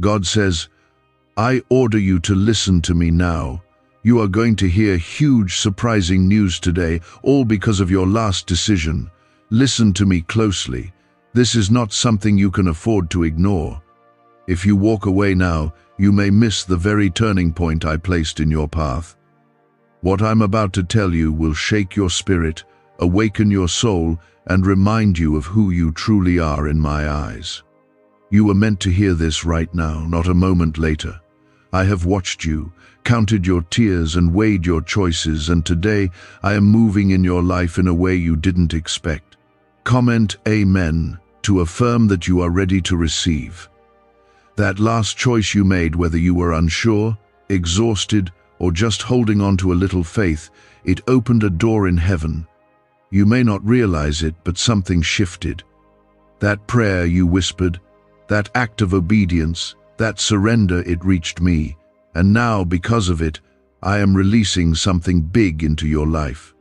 God says, I order you to listen to me now. You are going to hear huge, surprising news today, all because of your last decision. Listen to me closely. This is not something you can afford to ignore. If you walk away now, you may miss the very turning point I placed in your path. What I'm about to tell you will shake your spirit, awaken your soul, and remind you of who you truly are in my eyes. You were meant to hear this right now, not a moment later. I have watched you, counted your tears and weighed your choices, and today I am moving in your life in a way you didn't expect. Comment Amen to affirm that you are ready to receive. That last choice you made, whether you were unsure, exhausted, or just holding on to a little faith, it opened a door in heaven. You may not realize it, but something shifted. That prayer you whispered, that act of obedience, that surrender, it reached me. And now, because of it, I am releasing something big into your life.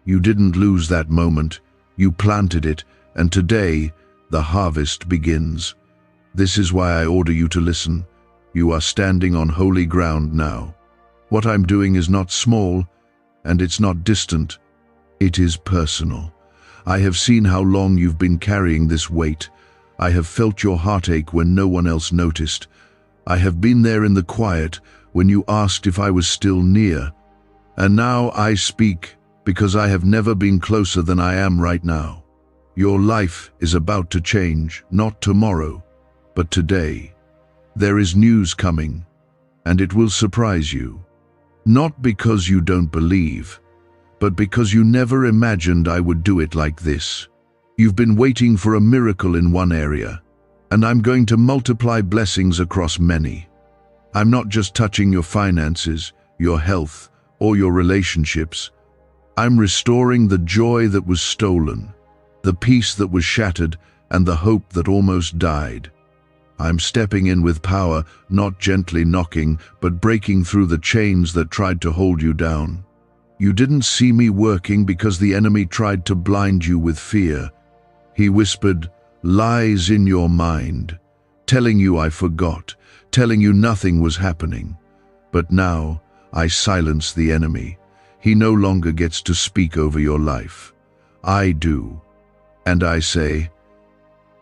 You didn't lose that moment, you planted it, and today, the harvest begins. This is why I order you to listen. You are standing on holy ground now. What I'm doing is not small, and it's not distant. It is personal. I have seen how long you've been carrying this weight. I have felt your heartache when no one else noticed. I have been there in the quiet when you asked if I was still near. And now I speak because I have never been closer than I am right now. Your life is about to change, not tomorrow, but today. There is news coming, and it will surprise you. Not because you don't believe, but because you never imagined I would do it like this. You've been waiting for a miracle in one area, and I'm going to multiply blessings across many. I'm not just touching your finances, your health, or your relationships. I'm restoring the joy that was stolen, the peace that was shattered, and the hope that almost died. I'm stepping in with power, not gently knocking, but breaking through the chains that tried to hold you down. You didn't see me working because the enemy tried to blind you with fear. He whispered lies in your mind, telling you I forgot, telling you nothing was happening. But now I silence the enemy. He no longer gets to speak over your life. I do. And I say,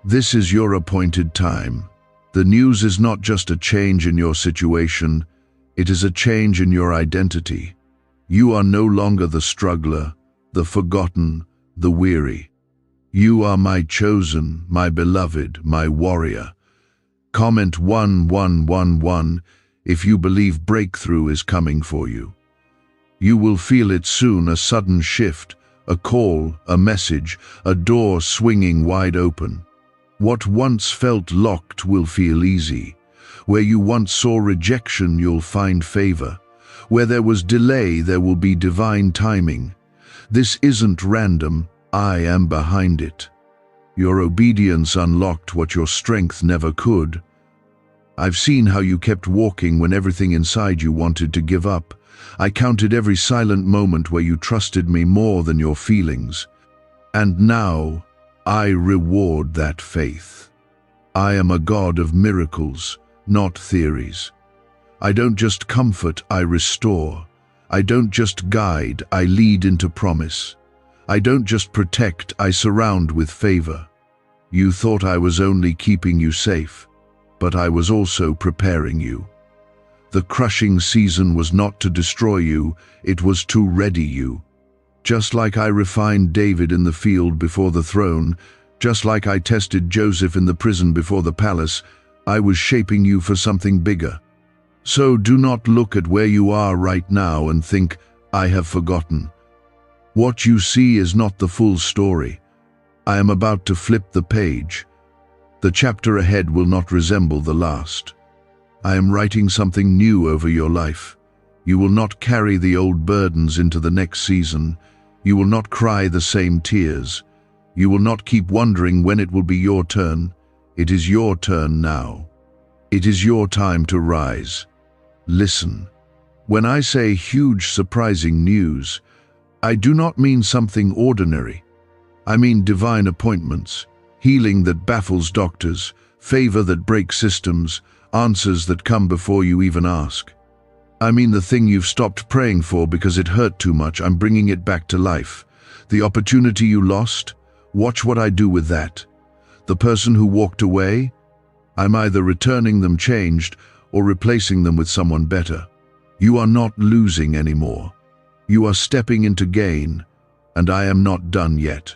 this is your appointed time. The news is not just a change in your situation, it is a change in your identity. You are no longer the struggler, the forgotten, the weary. You are my chosen, my beloved, my warrior. Comment 1111 if you believe breakthrough is coming for you. You will feel it soon, a sudden shift, a call, a message, a door swinging wide open. What once felt locked will feel easy. Where you once saw rejection, you'll find favor. Where there was delay, there will be divine timing. This isn't random, I am behind it. Your obedience unlocked what your strength never could. I've seen how you kept walking when everything inside you wanted to give up. I counted every silent moment where you trusted me more than your feelings. And now, I reward that faith. I am a God of miracles, not theories. I don't just comfort, I restore. I don't just guide, I lead into promise. I don't just protect, I surround with favor. You thought I was only keeping you safe, but I was also preparing you. The crushing season was not to destroy you, it was to ready you. Just like I refined David in the field before the throne, just like I tested Joseph in the prison before the palace, I was shaping you for something bigger. So do not look at where you are right now and think, I have forgotten. What you see is not the full story. I am about to flip the page. The chapter ahead will not resemble the last. I am writing something new over your life. You will not carry the old burdens into the next season. You will not cry the same tears. You will not keep wondering when it will be your turn. It is your turn now. It is your time to rise. Listen. When I say huge, surprising news, I do not mean something ordinary. I mean divine appointments, healing that baffles doctors, favor that breaks systems, answers that come before you even ask. I mean the thing you've stopped praying for because it hurt too much, I'm bringing it back to life. The opportunity you lost, watch what I do with that. The person who walked away, I'm either returning them changed or replacing them with someone better. You are not losing anymore. You are stepping into gain, and I am not done yet.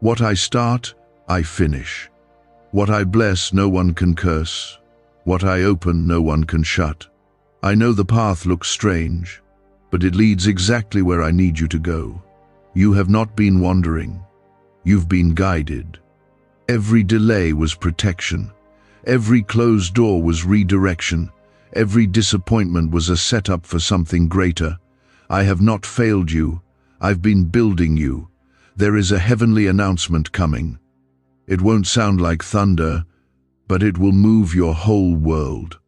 What I start, I finish. What I bless, no one can curse. What I open, no one can shut. I know the path looks strange, but it leads exactly where I need you to go. You have not been wandering. You've been guided. Every delay was protection. Every closed door was redirection. Every disappointment was a setup for something greater. I have not failed you. I've been building you. There is a heavenly announcement coming. It won't sound like thunder, but it will move your whole world.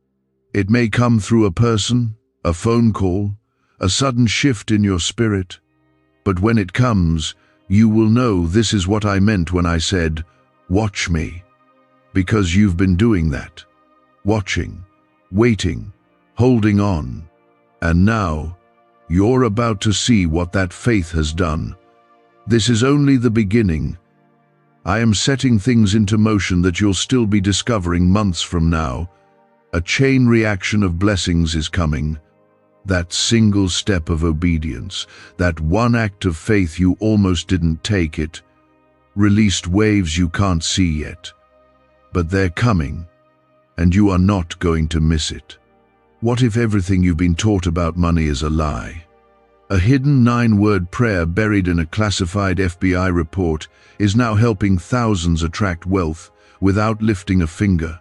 It may come through a person, a phone call, a sudden shift in your spirit. But when it comes, you will know this is what I meant when I said, watch me. Because you've been doing that. Watching, waiting, holding on. And now, you're about to see what that faith has done. This is only the beginning. I am setting things into motion that you'll still be discovering months from now. A chain reaction of blessings is coming. That single step of obedience, that one act of faith you almost didn't take it, released waves you can't see yet. But they're coming, and you are not going to miss it. What if everything you've been taught about money is a lie? A hidden 9-word prayer buried in a classified FBI report is now helping thousands attract wealth without lifting a finger.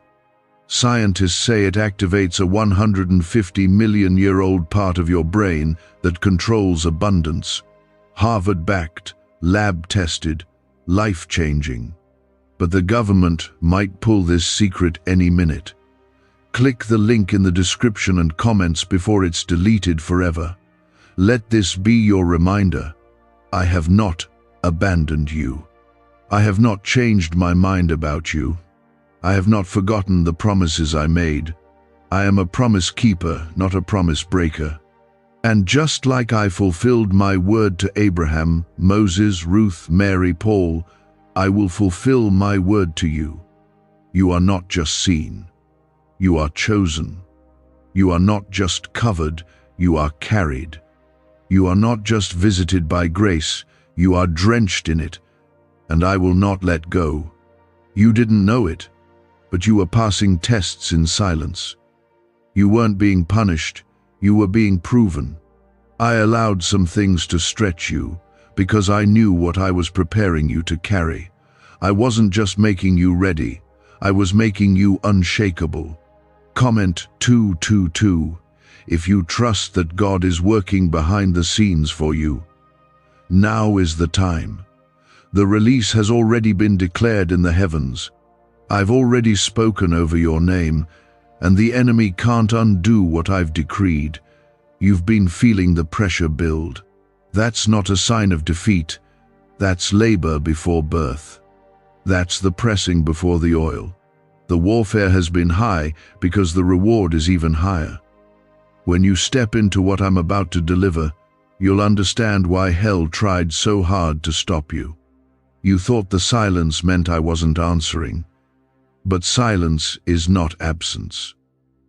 Scientists say it activates a 150-million-year-old part of your brain that controls abundance. Harvard-backed, lab-tested, life-changing. But the government might pull this secret any minute. Click the link in the description and comments before it's deleted forever. Let this be your reminder. I have not abandoned you. I have not changed my mind about you. I have not forgotten the promises I made. I am a promise keeper, not a promise breaker. And just like I fulfilled my word to Abraham, Moses, Ruth, Mary, Paul, I will fulfill my word to you. You are not just seen. You are chosen. You are not just covered, you are carried. You are not just visited by grace, you are drenched in it, and I will not let go. You didn't know it, but you were passing tests in silence. You weren't being punished, you were being proven. I allowed some things to stretch you, because I knew what I was preparing you to carry. I wasn't just making you ready, I was making you unshakable. Comment 222. If you trust that God is working behind the scenes for you. Now is the time. The release has already been declared in the heavens. I've already spoken over your name, and the enemy can't undo what I've decreed. You've been feeling the pressure build. That's not a sign of defeat. That's labor before birth. That's the pressing before the oil. The warfare has been high because the reward is even higher. When you step into what I'm about to deliver, you'll understand why hell tried so hard to stop you. You thought the silence meant I wasn't answering. But silence is not absence.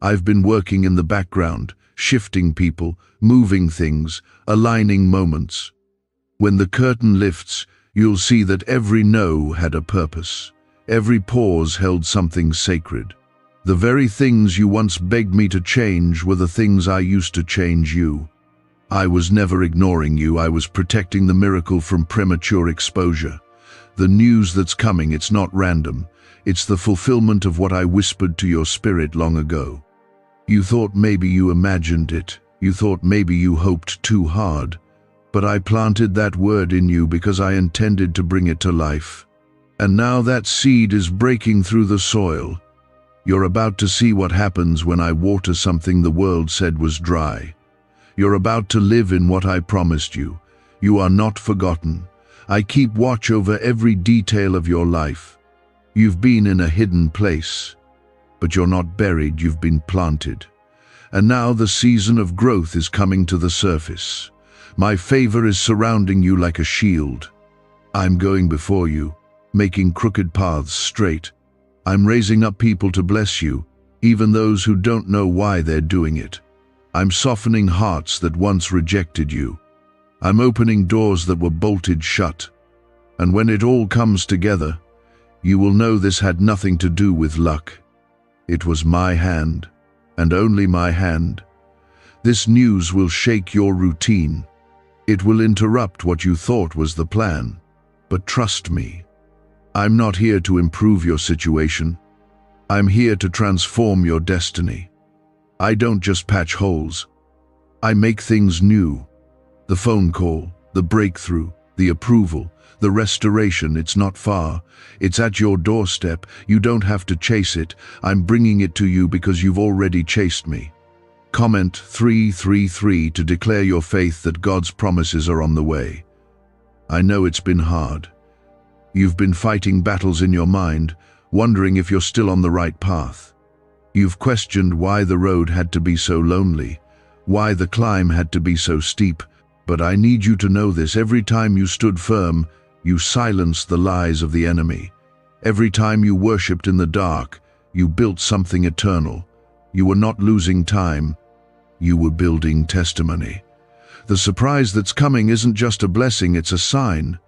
I've been working in the background, shifting people, moving things, aligning moments. When the curtain lifts, you'll see that every no had a purpose. Every pause held something sacred. The very things you once begged me to change were the things I used to change you. I was never ignoring you, I was protecting the miracle from premature exposure. The news that's coming, it's not random. It's the fulfillment of what I whispered to your spirit long ago. You thought maybe you imagined it. You thought maybe you hoped too hard. But I planted that word in you because I intended to bring it to life. And now that seed is breaking through the soil. You're about to see what happens when I water something the world said was dry. You're about to live in what I promised you. You are not forgotten. I keep watch over every detail of your life. You've been in a hidden place, but you're not buried, you've been planted. And now the season of growth is coming to the surface. My favor is surrounding you like a shield. I'm going before you, making crooked paths straight. I'm raising up people to bless you, even those who don't know why they're doing it. I'm softening hearts that once rejected you. I'm opening doors that were bolted shut. And when it all comes together, you will know this had nothing to do with luck. It was my hand, and only my hand. This news will shake your routine. It will interrupt what you thought was the plan. But trust me, I'm not here to improve your situation. I'm here to transform your destiny. I don't just patch holes. I make things new. The phone call, the breakthrough, the approval, the restoration, it's not far. It's at your doorstep. You don't have to chase it. I'm bringing it to you because you've already chased me. Comment 333 to declare your faith that God's promises are on the way. I know it's been hard. You've been fighting battles in your mind, wondering if you're still on the right path. You've questioned why the road had to be so lonely, why the climb had to be so steep. But I need you to know this: every time you stood firm, you silenced the lies of the enemy. Every time you worshipped in the dark, you built something eternal. You were not losing time, you were building testimony. The surprise that's coming isn't just a blessing, it's a sign.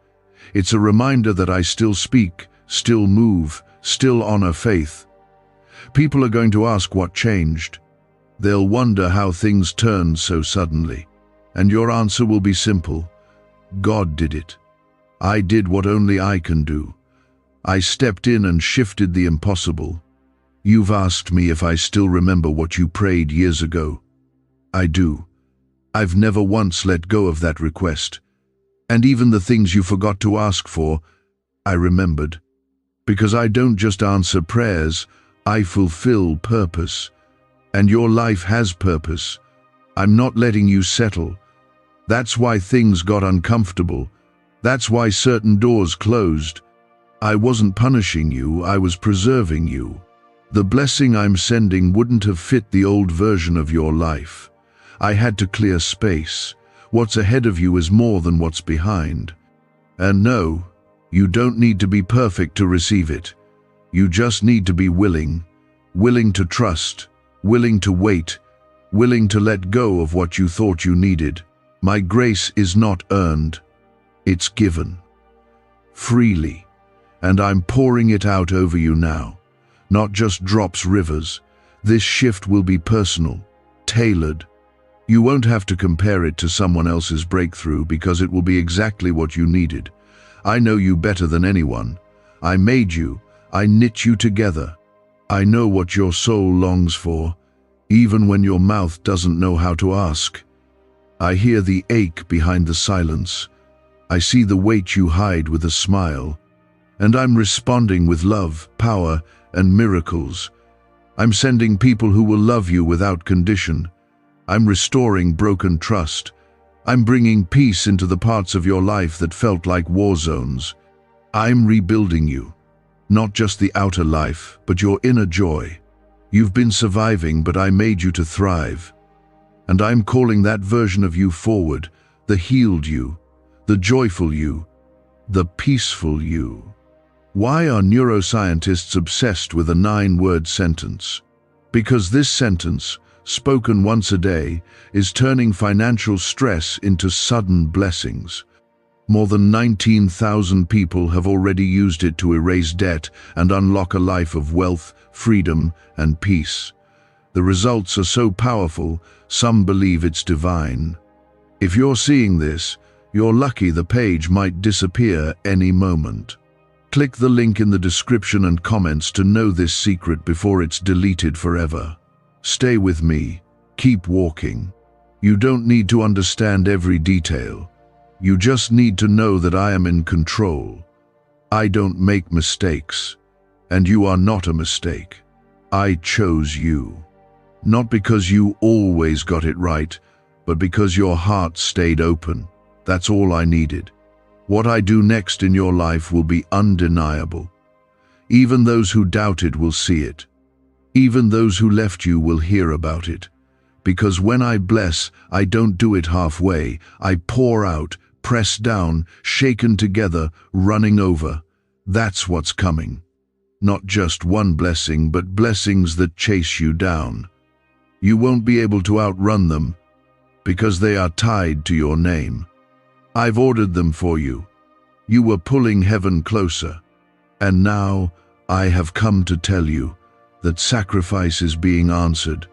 It's a reminder that I still speak, still move, still honor faith. People are going to ask what changed. They'll wonder how things turned so suddenly. And your answer will be simple. God did it. I did what only I can do. I stepped in and shifted the impossible. You've asked me if I still remember what you prayed years ago. I do. I've never once let go of that request. And even the things you forgot to ask for, I remembered. Because I don't just answer prayers, I fulfill purpose. And your life has purpose. I'm not letting you settle. That's why things got uncomfortable. That's why certain doors closed. I wasn't punishing you, I was preserving you. The blessing I'm sending wouldn't have fit the old version of your life. I had to clear space. What's ahead of you is more than what's behind. And no, you don't need to be perfect to receive it. You just need to be willing to trust, willing to wait, willing to let go of what you thought you needed. My grace is not earned, it's given. Freely. And I'm pouring it out over you now. Not just drops, rivers. This shift will be personal, tailored. You won't have to compare it to someone else's breakthrough because it will be exactly what you needed. I know you better than anyone. I made you. I knit you together. I know what your soul longs for, even when your mouth doesn't know how to ask. I hear the ache behind the silence. I see the weight you hide with a smile. And I'm responding with love, power, and miracles. I'm sending people who will love you without condition. I'm restoring broken trust. I'm bringing peace into the parts of your life that felt like war zones. I'm rebuilding you. Not just the outer life, but your inner joy. You've been surviving, but I made you to thrive. And I'm calling that version of you forward, the healed you, the joyful you, the peaceful you. Why are neuroscientists obsessed with a 9-word sentence? Because this sentence, spoken once a day, is turning financial stress into sudden blessings. More than 19,000 people have already used it to erase debt and unlock a life of wealth, freedom, and peace. The results are so powerful, some believe it's divine. If you're seeing this, you're lucky. The page might disappear any moment. Click the link in the description and comments to know this secret before it's deleted forever. Stay with me. Keep walking. You don't need to understand every detail. You just need to know that I am in control. I don't make mistakes, and you are not a mistake. I chose you. Not because you always got it right, but because your heart stayed open. That's all I needed. What I do next in your life will be undeniable. Even those who doubt it will see it. Even those who left you will hear about it. Because when I bless, I don't do it halfway. I pour out, pressed down, shaken together, running over. That's what's coming. Not just one blessing, but blessings that chase you down. You won't be able to outrun them, because they are tied to your name. I've ordered them for you. You were pulling heaven closer. And now I have come to tell you that sacrifice is being answered,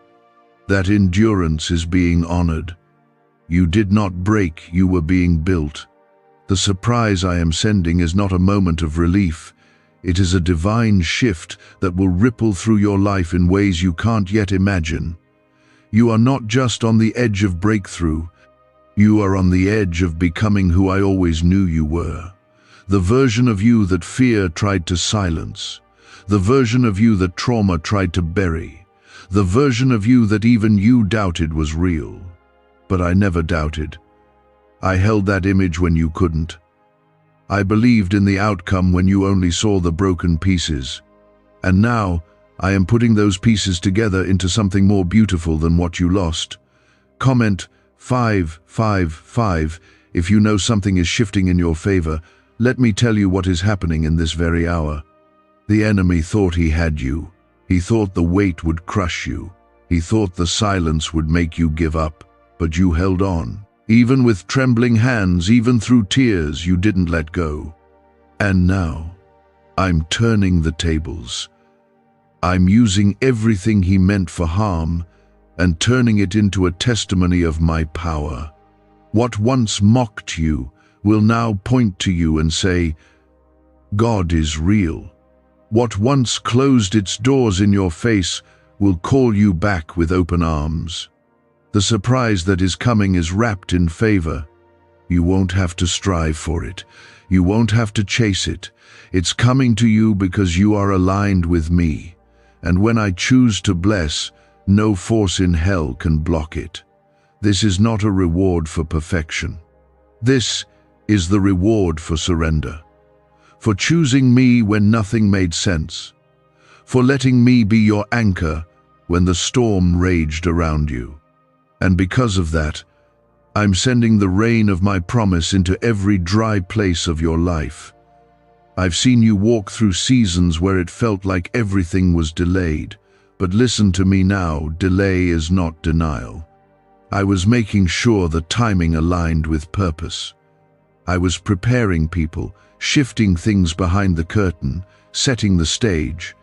that endurance is being honored. You did not break, you were being built. The surprise I am sending is not a moment of relief. It is a divine shift that will ripple through your life in ways you can't yet imagine. You are not just on the edge of breakthrough. You are on the edge of becoming who I always knew you were. The version of you that fear tried to silence. The version of you that trauma tried to bury. The version of you that even you doubted was real. But I never doubted. I held that image when you couldn't. I believed in the outcome when you only saw the broken pieces. And now, I am putting those pieces together into something more beautiful than what you lost. Comment 555 if you know something is shifting in your favor. Let me tell you what is happening in this very hour. The enemy thought he had you. He thought the weight would crush you. He thought the silence would make you give up. But you held on. Even with trembling hands, even through tears, you didn't let go. And now, I'm turning the tables. I'm using everything he meant for harm and turning it into a testimony of my power. What once mocked you will now point to you and say, God is real. What once closed its doors in your face will call you back with open arms. The surprise that is coming is wrapped in favor. You won't have to strive for it. You won't have to chase it. It's coming to you because you are aligned with me. And when I choose to bless, no force in hell can block it. This is not a reward for perfection. This is the reward for surrender. For choosing me when nothing made sense. For letting me be your anchor when the storm raged around you. And because of that, I'm sending the rain of my promise into every dry place of your life. I've seen you walk through seasons where it felt like everything was delayed. But listen to me now, delay is not denial. I was making sure the timing aligned with purpose. I was preparing people, shifting things behind the curtain, setting the stage.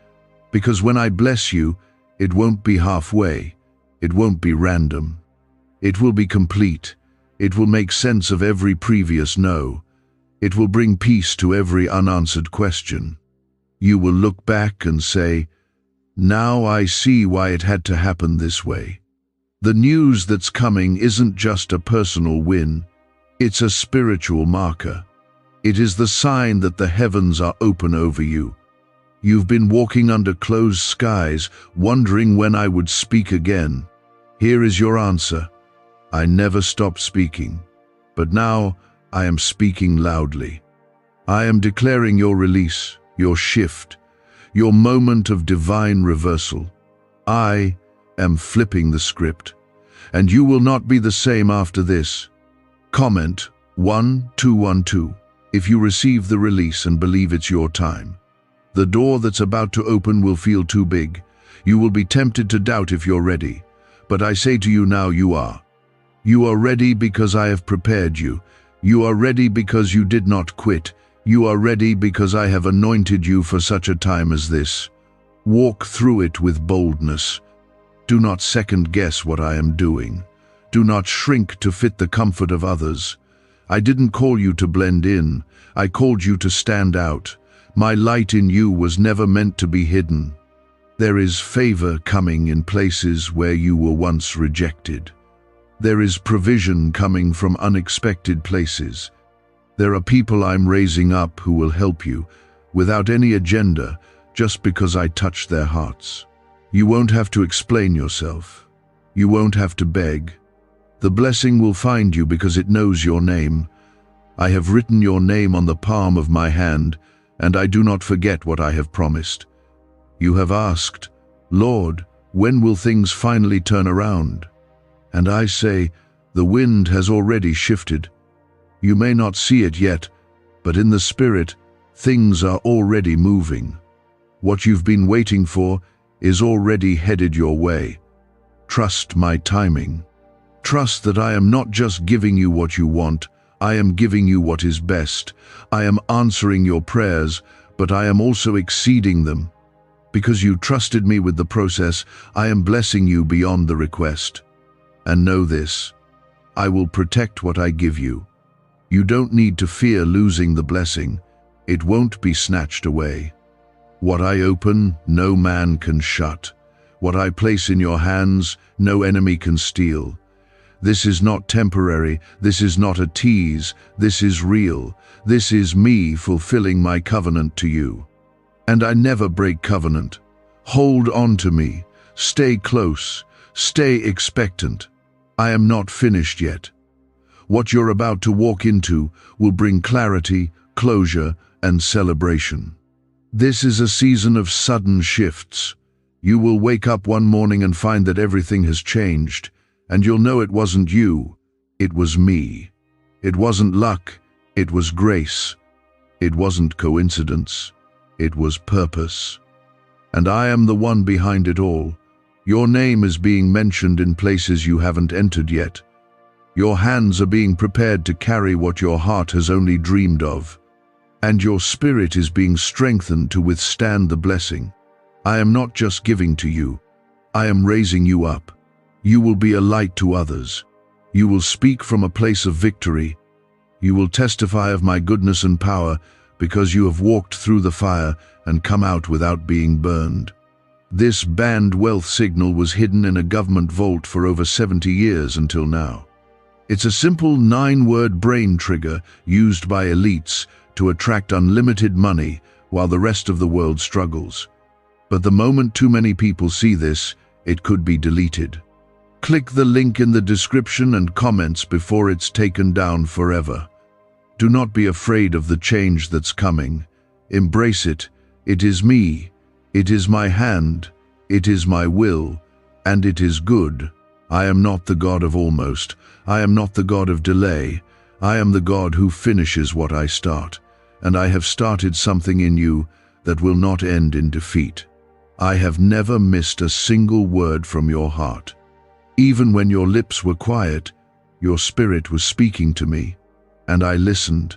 Because when I bless you, it won't be halfway. It won't be random. It will be complete. It will make sense of every previous no. It will bring peace to every unanswered question. You will look back and say, now I see why it had to happen this way. The news that's coming isn't just a personal win. It's a spiritual marker. It is the sign that the heavens are open over you. You've been walking under closed skies, wondering when I would speak again. Here is your answer. I never stopped speaking, but now I am speaking loudly. I am declaring your release, your shift, your moment of divine reversal. I am flipping the script, and you will not be the same after this. Comment 1212 if you receive the release and believe it's your time. The door that's about to open will feel too big. You will be tempted to doubt if you're ready, but I say to you now, you are. You are ready because I have prepared you. You are ready because you did not quit. You are ready because I have anointed you for such a time as this. Walk through it with boldness. Do not second-guess what I am doing. Do not shrink to fit the comfort of others. I didn't call you to blend in. I called you to stand out. My light in you was never meant to be hidden. There is favor coming in places where you were once rejected. There is provision coming from unexpected places. There are people I'm raising up who will help you, without any agenda, just because I touch their hearts. You won't have to explain yourself. You won't have to beg. The blessing will find you because it knows your name. I have written your name on the palm of my hand, and I do not forget what I have promised. You have asked, Lord, when will things finally turn around? And I say, the wind has already shifted. You may not see it yet, but in the spirit, things are already moving. What you've been waiting for is already headed your way. Trust my timing. Trust that I am not just giving you what you want, I am giving you what is best. I am answering your prayers, but I am also exceeding them. Because you trusted me with the process, I am blessing you beyond the request. And know this, I will protect what I give you. You don't need to fear losing the blessing. It won't be snatched away. What I open, no man can shut. What I place in your hands, no enemy can steal. This is not temporary, this is not a tease, this is real. This is me fulfilling my covenant to you. And I never break covenant. Hold on to me, stay close, stay expectant. I am not finished yet. What you're about to walk into will bring clarity, closure, and celebration. This is a season of sudden shifts. You will wake up one morning and find that everything has changed, and you'll know it wasn't you, it was me. It wasn't luck, it was grace. It wasn't coincidence, it was purpose. And I am the one behind it all. Your name is being mentioned in places you haven't entered yet. Your hands are being prepared to carry what your heart has only dreamed of. And your spirit is being strengthened to withstand the blessing. I am not just giving to you, I am raising you up. You will be a light to others. You will speak from a place of victory. You will testify of my goodness and power because you have walked through the fire and come out without being burned. This banned wealth signal was hidden in a government vault for over 70 years until now. It's a simple 9-word brain trigger used by elites to attract unlimited money while the rest of the world struggles. But the moment too many people see this, it could be deleted. Click the link in the description and comments before it's taken down forever. Do not be afraid of the change that's coming. Embrace it. It is me. It is my hand. It is my will. And it is good. I am not the God of almost. I am not the God of delay. I am the God who finishes what I start. And I have started something in you that will not end in defeat. I have never missed a single word from your heart. Even when your lips were quiet, your spirit was speaking to me, and I listened.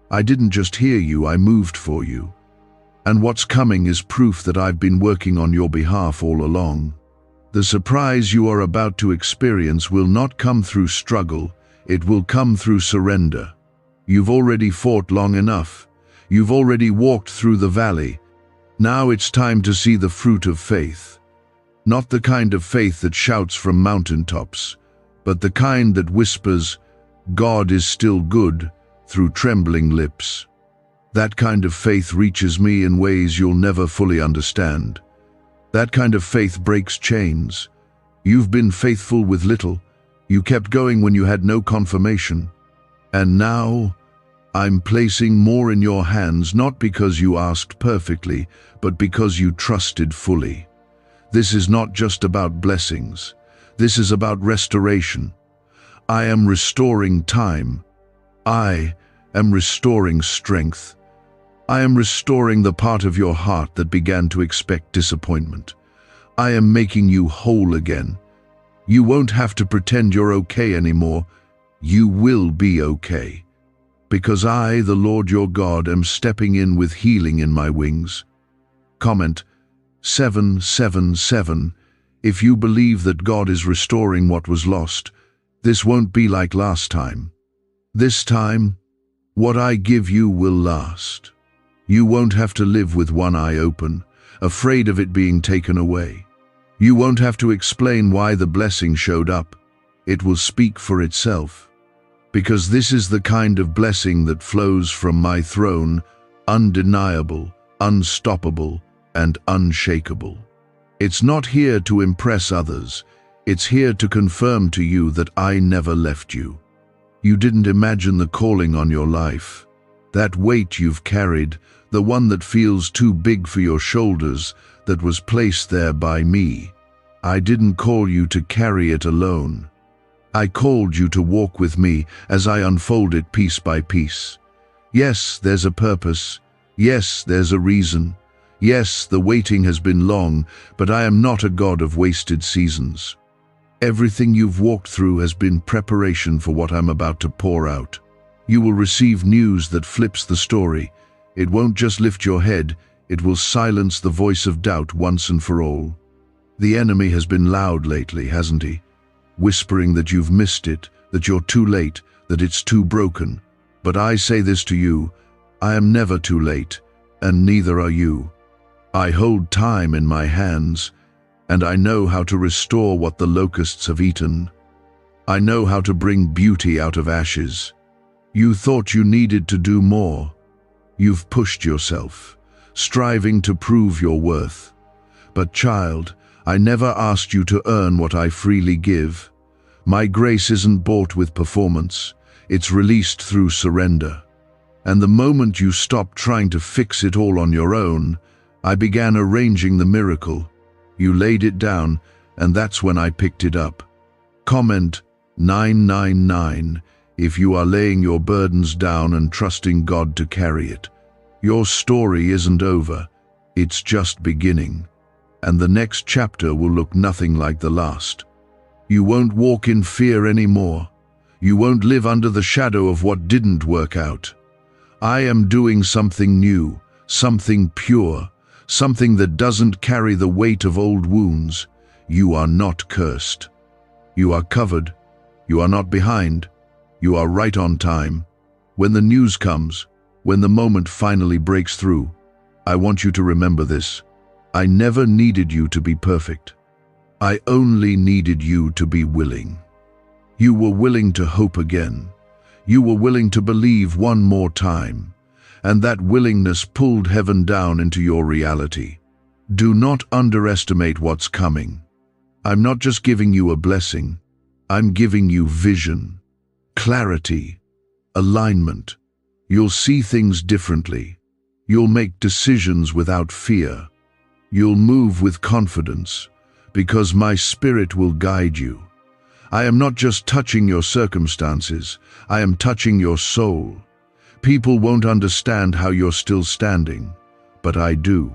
I didn't just hear you, I moved for you. And what's coming is proof that I've been working on your behalf all along. The surprise you are about to experience will not come through struggle, it will come through surrender. You've already fought long enough. You've already walked through the valley. Now it's time to see the fruit of faith. Not the kind of faith that shouts from mountaintops, but the kind that whispers, God is still good, through trembling lips. That kind of faith reaches me in ways you'll never fully understand. That kind of faith breaks chains. You've been faithful with little. You kept going when you had no confirmation. And now, I'm placing more in your hands, not because you asked perfectly, but because you trusted fully. This is not just about blessings. This is about restoration. I am restoring time. I am restoring strength. I am restoring the part of your heart that began to expect disappointment. I am making you whole again. You won't have to pretend you're okay anymore. You will be okay. Because I, the Lord your God, am stepping in with healing in my wings. Comment 777. If you believe that God is restoring what was lost, this won't be like last time. This time, what I give you will last. You won't have to live with one eye open, afraid of it being taken away. You won't have to explain why the blessing showed up. It will speak for itself. Because this is the kind of blessing that flows from my throne, undeniable, unstoppable, and unshakable. It's not here to impress others. It's here to confirm to you that I never left you. You didn't imagine the calling on your life. That weight you've carried, the one that feels too big for your shoulders, that was placed there by me. I didn't call you to carry it alone. I called you to walk with me as I unfold it piece by piece. Yes, there's a purpose. Yes, there's a reason. Yes, the waiting has been long, but I am not a God of wasted seasons. Everything you've walked through has been preparation for what I'm about to pour out. You will receive news that flips the story. It won't just lift your head, it will silence the voice of doubt once and for all. The enemy has been loud lately, hasn't he? Whispering that you've missed it, that you're too late, that it's too broken. But I say this to you, I am never too late, and neither are you. I hold time in my hands, and I know how to restore what the locusts have eaten. I know how to bring beauty out of ashes. You thought you needed to do more. You've pushed yourself, striving to prove your worth. But child, I never asked you to earn what I freely give. My grace isn't bought with performance, it's released through surrender. And the moment you stopped trying to fix it all on your own, I began arranging the miracle. You laid it down, and that's when I picked it up. Comment 999 if you are laying your burdens down and trusting God to carry it. Your story isn't over, it's just beginning. And the next chapter will look nothing like the last. You won't walk in fear anymore. You won't live under the shadow of what didn't work out. I am doing something new, something pure, something that doesn't carry the weight of old wounds. You are not cursed. You are covered. You are not behind. You are right on time. When the news comes, when the moment finally breaks through, I want you to remember this. I never needed you to be perfect. I only needed you to be willing. You were willing to hope again. You were willing to believe one more time. And that willingness pulled heaven down into your reality. Do not underestimate what's coming. I'm not just giving you a blessing. I'm giving you vision, clarity, alignment. You'll see things differently. You'll make decisions without fear. You'll move with confidence, because my spirit will guide you. I am not just touching your circumstances, I am touching your soul. People won't understand how you're still standing, but I do.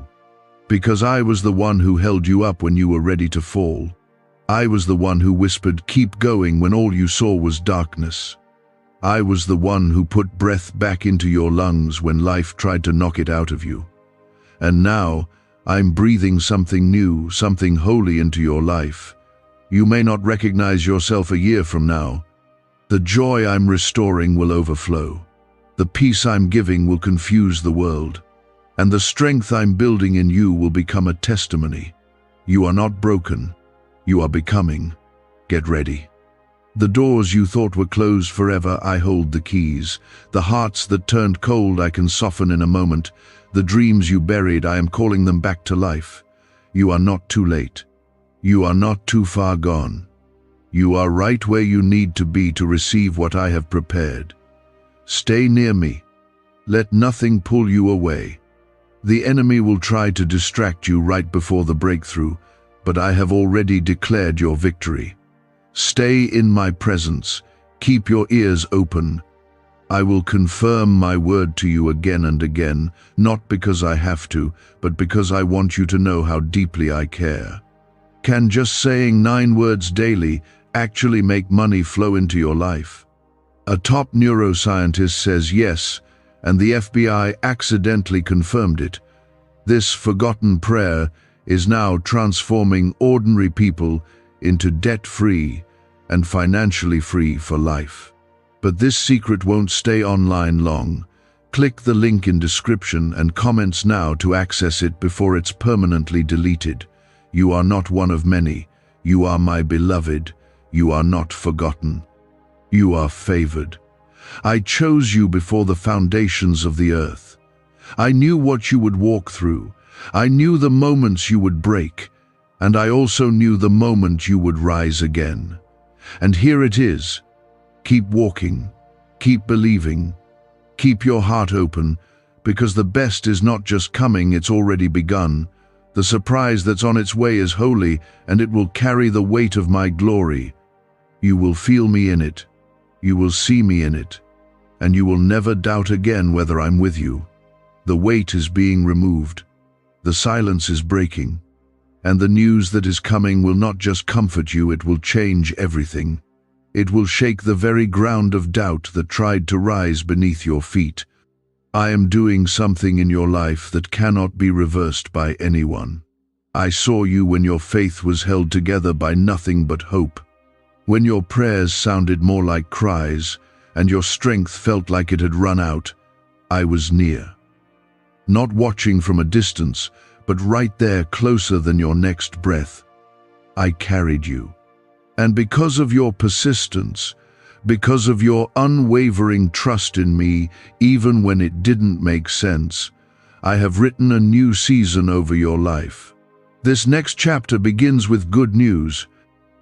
Because I was the one who held you up when you were ready to fall. I was the one who whispered, "Keep going," when all you saw was darkness. I was the one who put breath back into your lungs when life tried to knock it out of you. And now, I'm breathing something new, something holy into your life. You may not recognize yourself a year from now. The joy I'm restoring will overflow. The peace I'm giving will confuse the world. And the strength I'm building in you will become a testimony. You are not broken. You are becoming. Get ready. The doors you thought were closed forever, I hold the keys. The hearts that turned cold, I can soften in a moment. The dreams you buried, I am calling them back to life. You are not too late. You are not too far gone. You are right where you need to be to receive what I have prepared. Stay near me. Let nothing pull you away. The enemy will try to distract you right before the breakthrough, but I have already declared your victory. Stay in my presence. Keep your ears open. I will confirm my word to you again and again, not because I have to, but because I want you to know how deeply I care. Can just saying 9 words daily actually make money flow into your life? A top neuroscientist says yes, and the FBI accidentally confirmed it. This forgotten prayer is now transforming ordinary people into debt-free and financially free for life. But this secret won't stay online long. Click the link in description and comments now to access it before it's permanently deleted. You are not one of many. You are my beloved. You are not forgotten. You are favored. I chose you before the foundations of the earth. I knew what you would walk through. I knew the moments you would break, and I also knew the moment you would rise again. And here it is. Keep walking, keep believing, keep your heart open, because the best is not just coming, it's already begun. The surprise that's on its way is holy, and it will carry the weight of my glory. You will feel me in it. You will see me in it. And you will never doubt again whether I'm with you. The weight is being removed. The silence is breaking. And the news that is coming will not just comfort you, it will change everything. It will shake the very ground of doubt that tried to rise beneath your feet. I am doing something in your life that cannot be reversed by anyone. I saw you when your faith was held together by nothing but hope. When your prayers sounded more like cries, and your strength felt like it had run out, I was near. Not watching from a distance, but right there, closer than your next breath. I carried you. And because of your persistence, because of your unwavering trust in me, even when it didn't make sense, I have written a new season over your life. This next chapter begins with good news.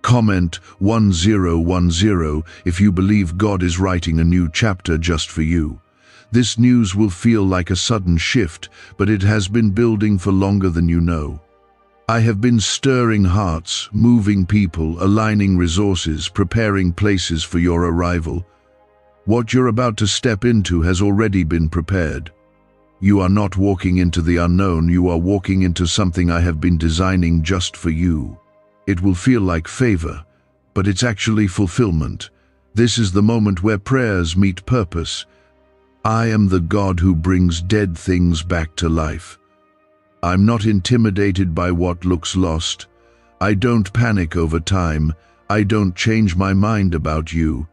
Comment 1010 if you believe God is writing a new chapter just for you. This news will feel like a sudden shift, but it has been building for longer than you know. I have been stirring hearts, moving people, aligning resources, preparing places for your arrival. What you're about to step into has already been prepared. You are not walking into the unknown, you are walking into something I have been designing just for you. It will feel like favor, but it's actually fulfillment. This is the moment where prayers meet purpose. I am the God who brings dead things back to life. I'm not intimidated by what looks lost. I don't panic over time. I don't change my mind about you.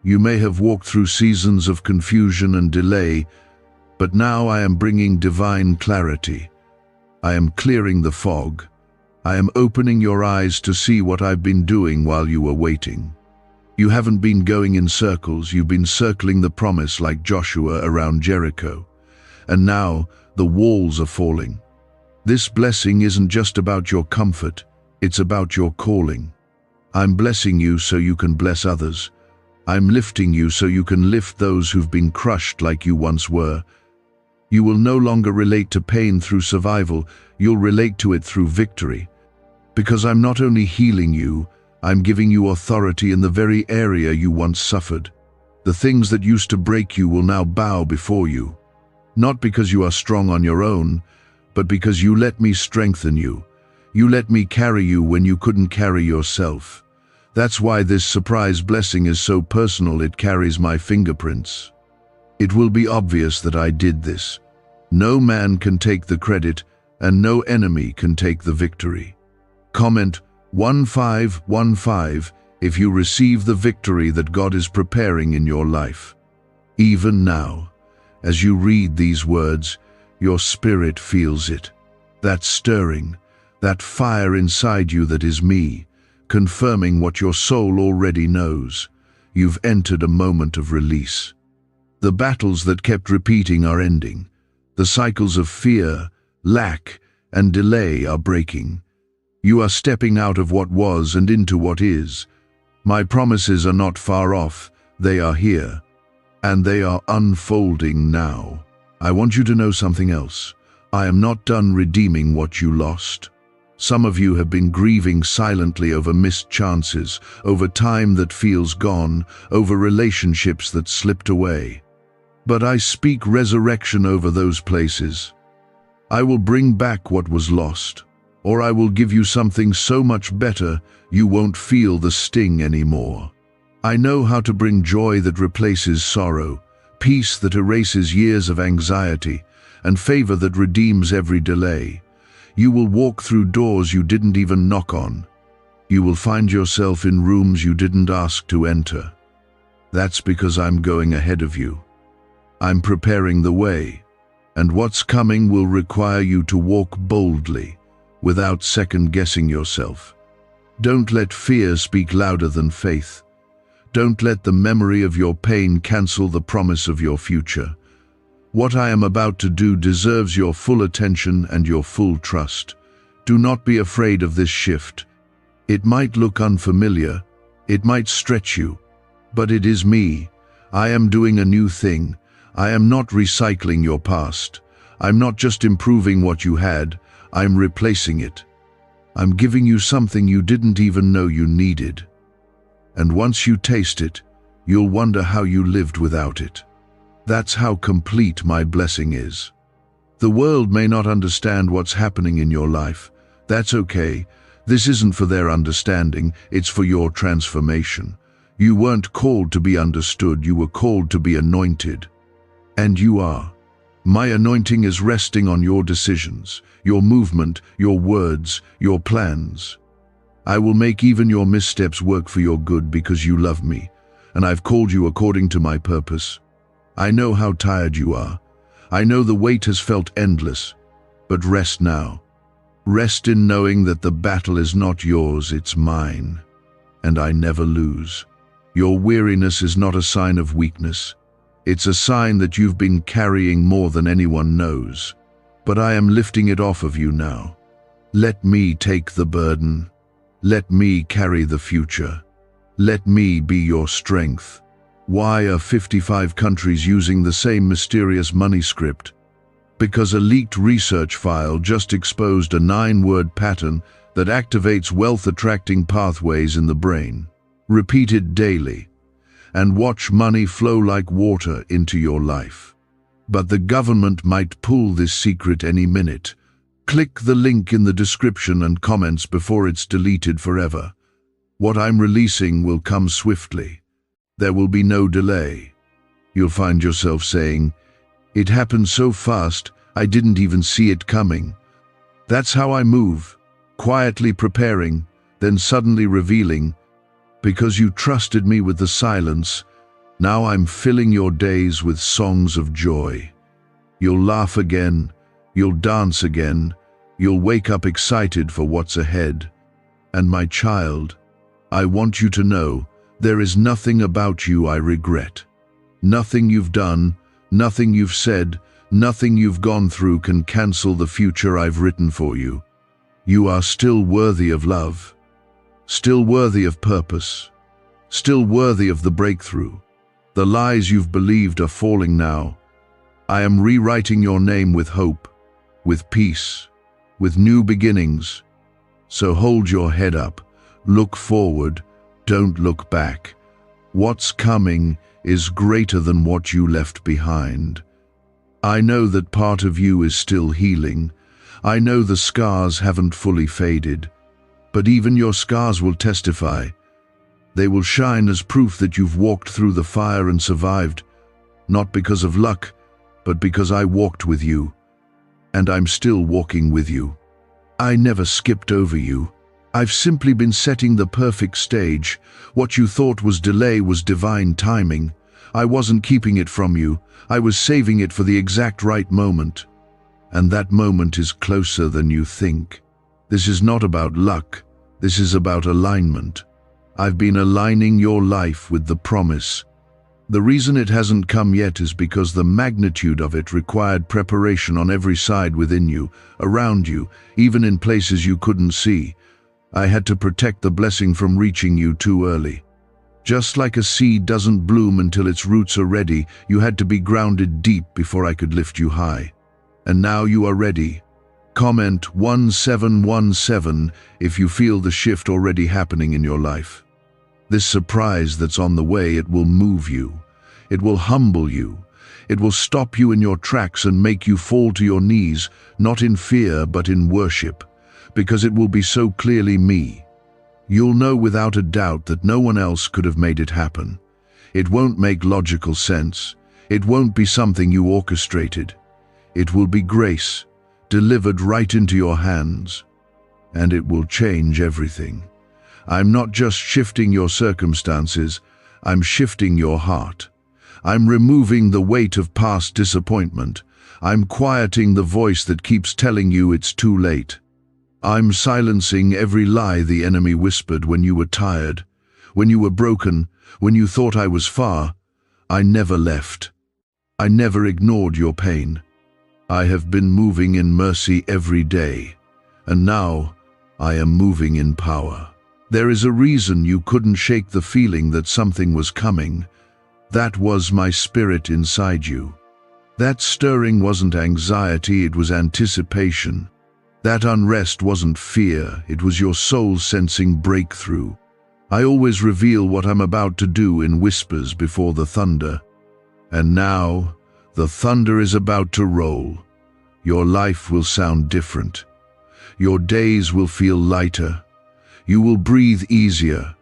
You may have walked through seasons of confusion and delay, but now I am bringing divine clarity. I am clearing the fog. I am opening your eyes to see what I've been doing while you were waiting. You haven't been going in circles, you've been circling the promise like Joshua around Jericho. And now the walls are falling. This blessing isn't just about your comfort, it's about your calling. I'm blessing you so you can bless others. I'm lifting you so you can lift those who've been crushed like you once were. You will no longer relate to pain through survival, you'll relate to it through victory. Because I'm not only healing you, I'm giving you authority in the very area you once suffered. The things that used to break you will now bow before you. Not because you are strong on your own, but because you let me strengthen you. You let me carry you when you couldn't carry yourself. That's why this surprise blessing is so personal, it carries my fingerprints. It will be obvious that I did this. No man can take the credit, and no enemy can take the victory. Comment 1515 if you receive the victory that God is preparing in your life. Even now, as you read these words, your spirit feels it. That stirring, that fire inside you that is me, confirming what your soul already knows. You've entered a moment of release. The battles that kept repeating are ending. The cycles of fear, lack, and delay are breaking. You are stepping out of what was and into what is. My promises are not far off, they are here. And they are unfolding now. I want you to know something else. I am not done redeeming what you lost. Some of you have been grieving silently over missed chances, over time that feels gone, over relationships that slipped away. But I speak resurrection over those places. I will bring back what was lost. Or I will give you something so much better, you won't feel the sting anymore. I know how to bring joy that replaces sorrow, peace that erases years of anxiety, and favor that redeems every delay. You will walk through doors you didn't even knock on. You will find yourself in rooms you didn't ask to enter. That's because I'm going ahead of you. I'm preparing the way, and what's coming will require you to walk boldly, without second-guessing yourself. Don't let fear speak louder than faith. Don't let the memory of your pain cancel the promise of your future. What I am about to do deserves your full attention and your full trust. Do not be afraid of this shift. It might look unfamiliar, it might stretch you, but it is me. I am doing a new thing. I am not recycling your past. I'm not just improving what you had. I'm replacing it. I'm giving you something you didn't even know you needed. And once you taste it, you'll wonder how you lived without it. That's how complete my blessing is. The world may not understand what's happening in your life. That's okay. This isn't for their understanding, it's for your transformation. You weren't called to be understood, you were called to be anointed. And you are. My anointing is resting on your decisions, your movement, your words, your plans. I will make even your missteps work for your good because you love me, and I've called you according to my purpose. I know how tired you are. I know the weight has felt endless, but rest now. Rest in knowing that the battle is not yours, it's mine, and I never lose. Your weariness is not a sign of weakness. It's a sign that you've been carrying more than anyone knows. But I am lifting it off of you now. Let me take the burden. Let me carry the future. Let me be your strength. Why are 55 countries using the same mysterious money script? Because a leaked research file just exposed a 9-word pattern that activates wealth-attracting pathways in the brain. Repeat it daily, and watch money flow like water into your life. But the government might pull this secret any minute. Click the link in the description and comments before it's deleted forever. What I'm releasing will come swiftly. There will be no delay. You'll find yourself saying, "It happened so fast, I didn't even see it coming." That's how I move, quietly preparing, then suddenly revealing. Because you trusted me with the silence, now I'm filling your days with songs of joy. You'll laugh again, you'll dance again, you'll wake up excited for what's ahead. And my child, I want you to know, there is nothing about you I regret. Nothing you've done, nothing you've said, nothing you've gone through can cancel the future I've written for you. You are still worthy of love. Still worthy of purpose, still worthy of the breakthrough. The lies you've believed are falling now. I am rewriting your name with hope, with peace, with new beginnings. So hold your head up, look forward, don't look back. What's coming is greater than what you left behind. I know that part of you is still healing. I know the scars haven't fully faded. But even your scars will testify. They will shine as proof that you've walked through the fire and survived, not because of luck, but because I walked with you. And I'm still walking with you. I never skipped over you. I've simply been setting the perfect stage. What you thought was delay was divine timing. I wasn't keeping it from you. I was saving it for the exact right moment. And that moment is closer than you think. This is not about luck, this is about alignment. I've been aligning your life with the promise. The reason it hasn't come yet is because the magnitude of it required preparation on every side within you, around you, even in places you couldn't see. I had to protect the blessing from reaching you too early. Just like a seed doesn't bloom until its roots are ready, you had to be grounded deep before I could lift you high. And now you are ready. Comment 1717 if you feel the shift already happening in your life. This surprise that's on the way, it will move you. It will humble you. It will stop you in your tracks and make you fall to your knees, not in fear but in worship, because it will be so clearly me. You'll know without a doubt that no one else could have made it happen. It won't make logical sense. It won't be something you orchestrated. It will be grace, delivered right into your hands, and it will change everything. I'm not just shifting your circumstances, I'm shifting your heart. I'm removing the weight of past disappointment. I'm quieting the voice that keeps telling you it's too late. I'm silencing every lie the enemy whispered when you were tired, when you were broken, when you thought I was far. I never left. I never ignored your pain. I have been moving in mercy every day, and now I am moving in power. There is a reason you couldn't shake the feeling that something was coming. That was my spirit inside you. That stirring wasn't anxiety, it was anticipation. That unrest wasn't fear, it was your soul sensing breakthrough. I always reveal what I'm about to do in whispers before the thunder. And now, the thunder is about to roll. Your life will sound different. Your days will feel lighter. You will breathe easier.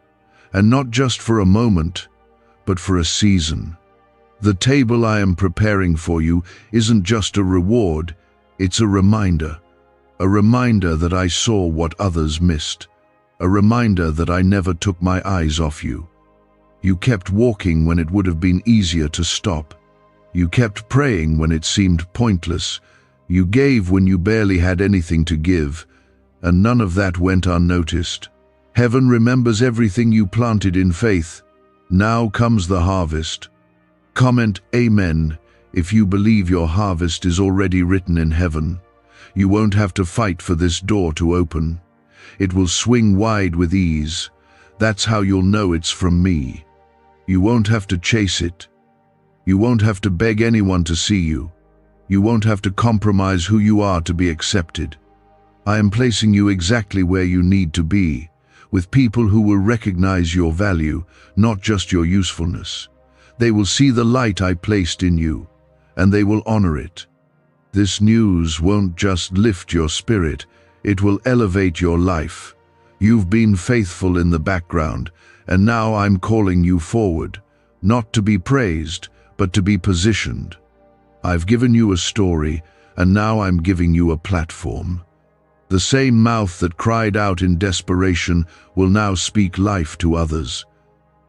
And not just for a moment, but for a season. The table I am preparing for you isn't just a reward, it's a reminder. A reminder that I saw what others missed. A reminder that I never took my eyes off you. You kept walking when it would have been easier to stop. You kept praying when it seemed pointless. You gave when you barely had anything to give, and none of that went unnoticed. Heaven remembers everything you planted in faith. Now comes the harvest. Comment Amen if you believe your harvest is already written in heaven. You won't have to fight for this door to open. It will swing wide with ease. That's how you'll know it's from me. You won't have to chase it. You won't have to beg anyone to see you. You won't have to compromise who you are to be accepted. I am placing you exactly where you need to be, with people who will recognize your value, not just your usefulness. They will see the light I placed in you, and they will honor it. This news won't just lift your spirit, it will elevate your life. You've been faithful in the background, and now I'm calling you forward, not to be praised, but to be positioned. I've given you a story, and now I'm giving you a platform. The same mouth that cried out in desperation will now speak life to others.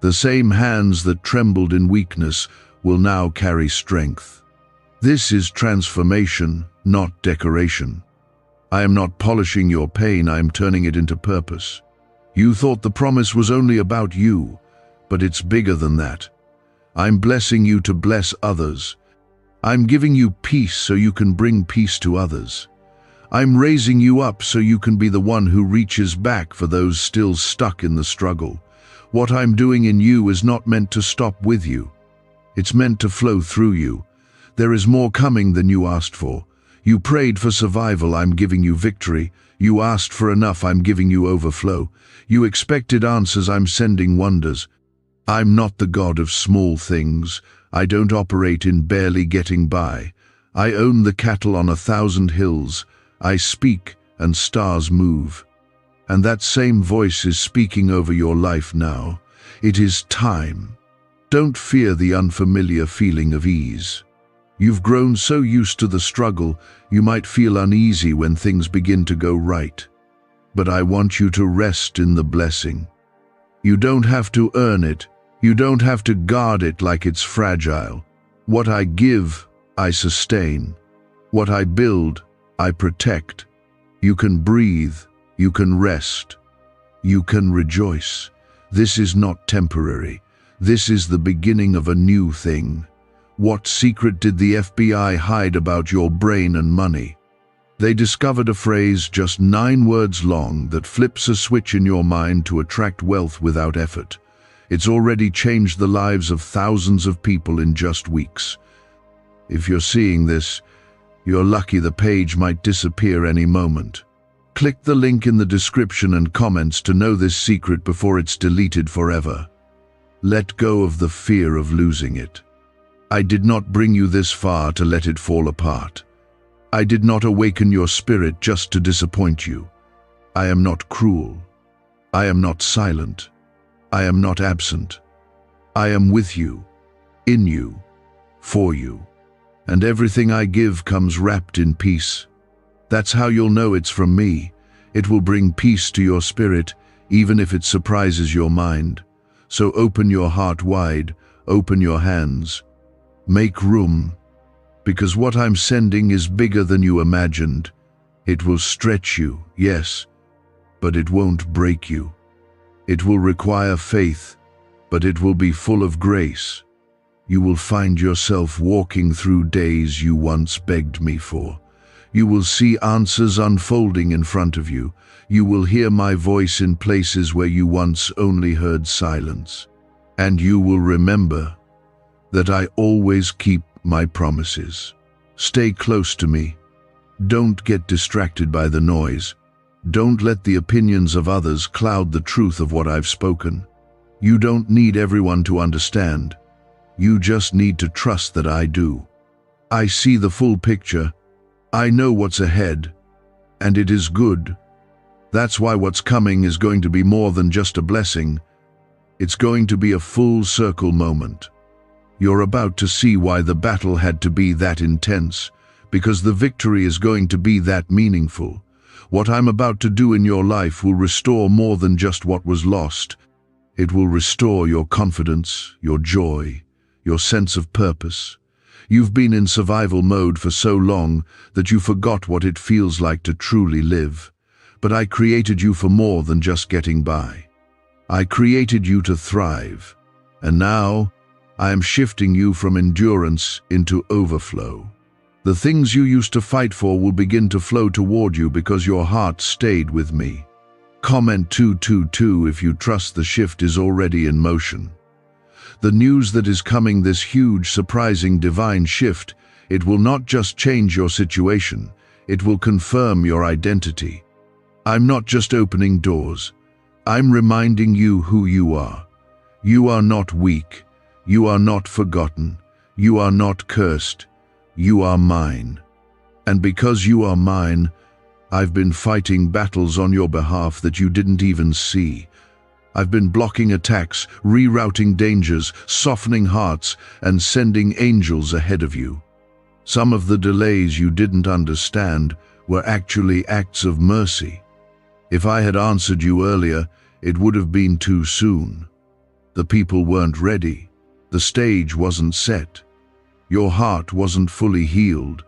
The same hands that trembled in weakness will now carry strength. This is transformation, not decoration. I am not polishing your pain, I am turning it into purpose. You thought the promise was only about you, but it's bigger than that. I'm blessing you to bless others. I'm giving you peace so you can bring peace to others. I'm raising you up so you can be the one who reaches back for those still stuck in the struggle. What I'm doing in you is not meant to stop with you. It's meant to flow through you. There is more coming than you asked for. You prayed for survival, I'm giving you victory. You asked for enough, I'm giving you overflow. You expected answers, I'm sending wonders. I'm not the God of small things. I don't operate in barely getting by. I own the cattle on 1,000 hills. I speak and stars move. And that same voice is speaking over your life now. It is time. Don't fear the unfamiliar feeling of ease. You've grown so used to the struggle, you might feel uneasy when things begin to go right. But I want you to rest in the blessing. You don't have to earn it. You don't have to guard it like it's fragile. What I give, I sustain. What I build, I protect. You can breathe. You can rest. You can rejoice. This is not temporary. This is the beginning of a new thing. What secret did the FBI hide about your brain and money? They discovered a phrase just 9 words long that flips a switch in your mind to attract wealth without effort. It's already changed the lives of thousands of people in just weeks. If you're seeing this, you're lucky. The page might disappear any moment. Click the link in the description and comments to know this secret before it's deleted forever. Let go of the fear of losing it. I did not bring you this far to let it fall apart. I did not awaken your spirit just to disappoint you. I am not cruel. I am not silent. I am not absent. I am with you, in you, for you. And everything I give comes wrapped in peace. That's how you'll know it's from me. It will bring peace to your spirit, even if it surprises your mind. So open your heart wide, open your hands. Make room, because what I'm sending is bigger than you imagined. It will stretch you, yes, but it won't break you. It will require faith, but it will be full of grace. You will find yourself walking through days you once begged me for. You will see answers unfolding in front of you. You will hear my voice in places where you once only heard silence. And you will remember that I always keep my promises. Stay close to me. Don't get distracted by the noise. Don't let the opinions of others cloud the truth of what I've spoken. You don't need everyone to understand. You just need to trust that I do. I see the full picture. I know what's ahead, and it is good. That's why what's coming is going to be more than just a blessing. It's going to be a full circle moment. You're about to see why the battle had to be that intense, because the victory is going to be that meaningful. What I'm about to do in your life will restore more than just what was lost. It will restore your confidence, your joy, your sense of purpose. You've been in survival mode for so long that you forgot what it feels like to truly live. But I created you for more than just getting by. I created you to thrive. And now, I am shifting you from endurance into overflow. The things you used to fight for will begin to flow toward you because your heart stayed with me. Comment 222 if you trust the shift is already in motion. The news that is coming, this huge, surprising, divine shift, it will not just change your situation, it will confirm your identity. I'm not just opening doors. I'm reminding you who you are. You are not weak. You are not forgotten. You are not cursed. You are mine. And because you are mine, I've been fighting battles on your behalf that you didn't even see. I've been blocking attacks, rerouting dangers, softening hearts, and sending angels ahead of you. Some of the delays you didn't understand were actually acts of mercy. If I had answered you earlier, it would have been too soon. The people weren't ready. The stage wasn't set. Your heart wasn't fully healed.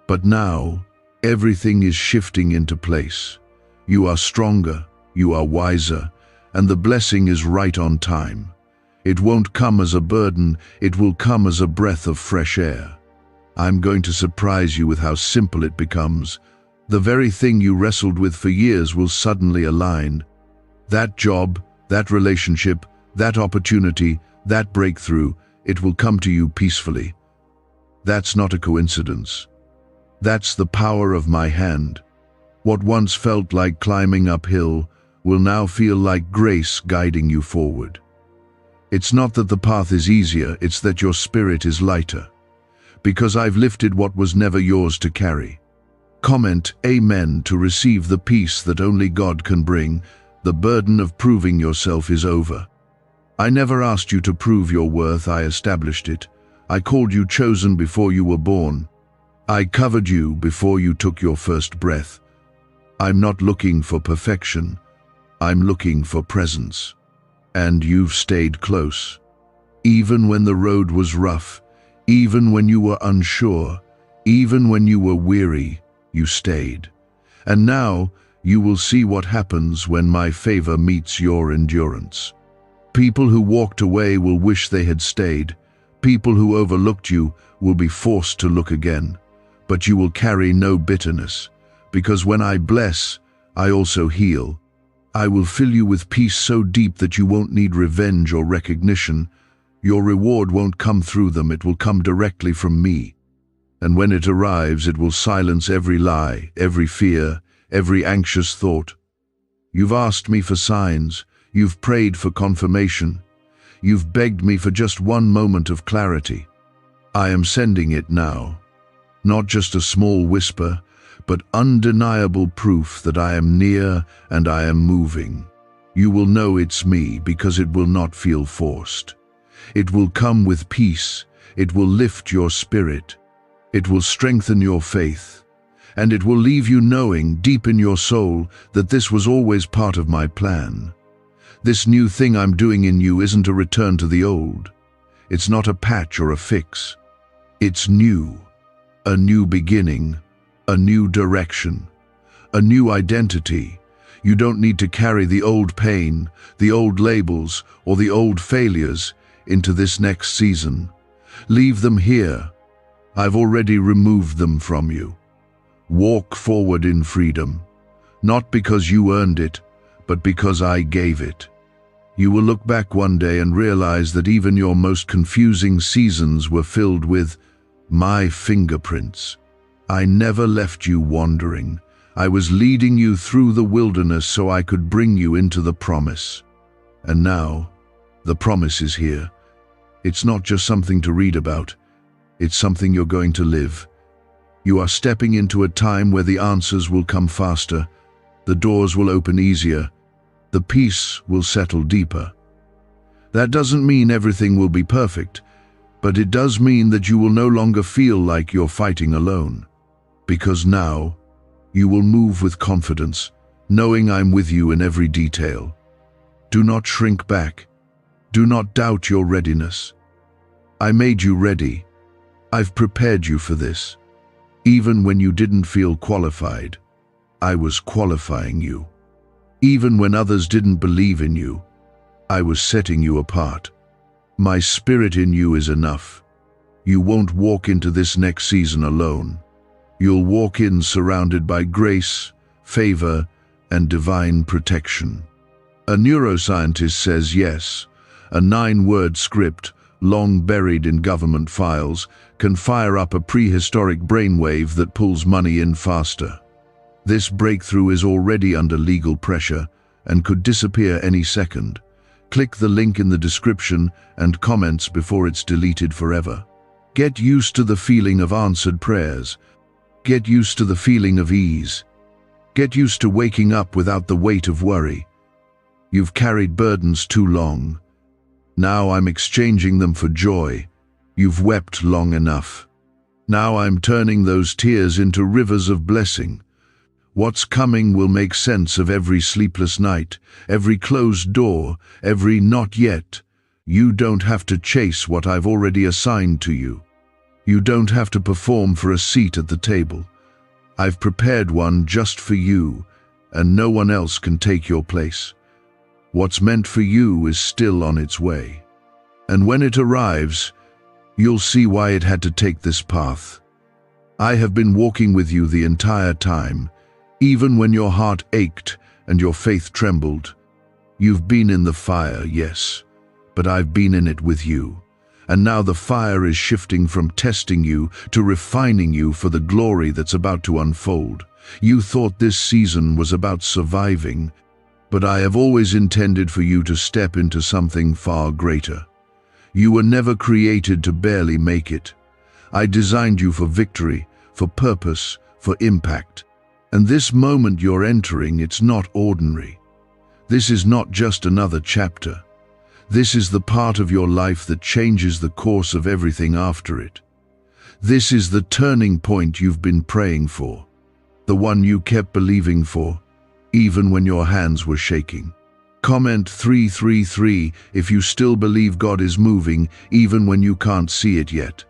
But now, everything is shifting into place. You are stronger, you are wiser, and the blessing is right on time. It won't come as a burden, it will come as a breath of fresh air. I'm going to surprise you with how simple it becomes. The very thing you wrestled with for years will suddenly align. That job, that relationship, that opportunity, that breakthrough, it will come to you peacefully. That's not a coincidence. That's the power of my hand. What once felt like climbing uphill will now feel like grace guiding you forward. It's not that the path is easier, it's that your spirit is lighter. Because I've lifted what was never yours to carry. Comment Amen to receive the peace that only God can bring. The burden of proving yourself is over. I never asked you to prove your worth, I established it. I called you chosen before you were born. I covered you before you took your first breath. I'm not looking for perfection. I'm looking for presence. And you've stayed close. Even when the road was rough, even when you were unsure, even when you were weary, you stayed. And now you will see what happens when my favor meets your endurance. People who walked away will wish they had stayed. People who overlooked you will be forced to look again. But you will carry no bitterness, because when I bless, I also heal. I will fill you with peace so deep that you won't need revenge or recognition. Your reward won't come through them, it will come directly from me. And when it arrives, it will silence every lie, every fear, every anxious thought. You've asked me for signs, you've prayed for confirmation. You've begged me for just one moment of clarity. I am sending it now. Not just a small whisper, but undeniable proof that I am near and I am moving. You will know it's me because it will not feel forced. It will come with peace. It will lift your spirit. It will strengthen your faith. And it will leave you knowing deep in your soul that this was always part of my plan. This new thing I'm doing in you isn't a return to the old. It's not a patch or a fix. It's new. A new beginning. A new direction. A new identity. You don't need to carry the old pain, the old labels, or the old failures into this next season. Leave them here. I've already removed them from you. Walk forward in freedom. Not because you earned it, but because I gave it. You will look back one day and realize that even your most confusing seasons were filled with my fingerprints. I never left you wandering. I was leading you through the wilderness so I could bring you into the promise. And now, the promise is here. It's not just something to read about. It's something you're going to live. You are stepping into a time where the answers will come faster, the doors will open easier, the peace will settle deeper. That doesn't mean everything will be perfect, but it does mean that you will no longer feel like you're fighting alone. Because now, you will move with confidence, knowing I'm with you in every detail. Do not shrink back. Do not doubt your readiness. I made you ready. I've prepared you for this. Even when you didn't feel qualified, I was qualifying you. Even when others didn't believe in you, I was setting you apart. My spirit in you is enough. You won't walk into this next season alone. You'll walk in surrounded by grace, favor, and divine protection. A neuroscientist says yes, a 9-word script, long buried in government files, can fire up a prehistoric brainwave that pulls money in faster. This breakthrough is already under legal pressure and could disappear any second. Click the link in the description and comments before it's deleted forever. Get used to the feeling of answered prayers. Get used to the feeling of ease. Get used to waking up without the weight of worry. You've carried burdens too long. Now I'm exchanging them for joy. You've wept long enough. Now I'm turning those tears into rivers of blessing. What's coming will make sense of every sleepless night, every closed door, every not yet. You don't have to chase what I've already assigned to you. You don't have to perform for a seat at the table. I've prepared one just for you, and no one else can take your place. What's meant for you is still on its way. And when it arrives, you'll see why it had to take this path. I have been walking with you the entire time, even when your heart ached and your faith trembled. You've been in the fire, yes, but I've been in it with you. And now the fire is shifting from testing you to refining you for the glory that's about to unfold. You thought this season was about surviving, but I have always intended for you to step into something far greater. You were never created to barely make it. I designed you for victory, for purpose, for impact. And this moment you're entering, it's not ordinary. This is not just another chapter. This is the part of your life that changes the course of everything after it. This is the turning point you've been praying for, the one you kept believing for, even when your hands were shaking. Comment 333 if you still believe God is moving, even when you can't see it yet.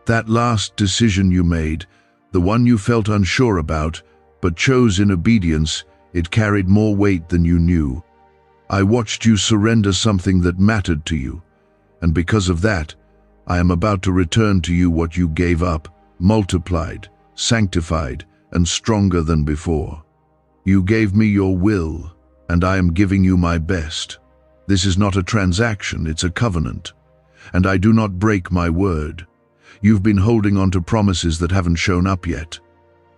That last decision you made, the one you felt unsure about, but chose in obedience, it carried more weight than you knew. I watched you surrender something that mattered to you, and because of that, I am about to return to you what you gave up, multiplied, sanctified, and stronger than before. You gave me your will, and I am giving you my best. This is not a transaction, it's a covenant. And I do not break my word. You've been holding on to promises that haven't shown up yet.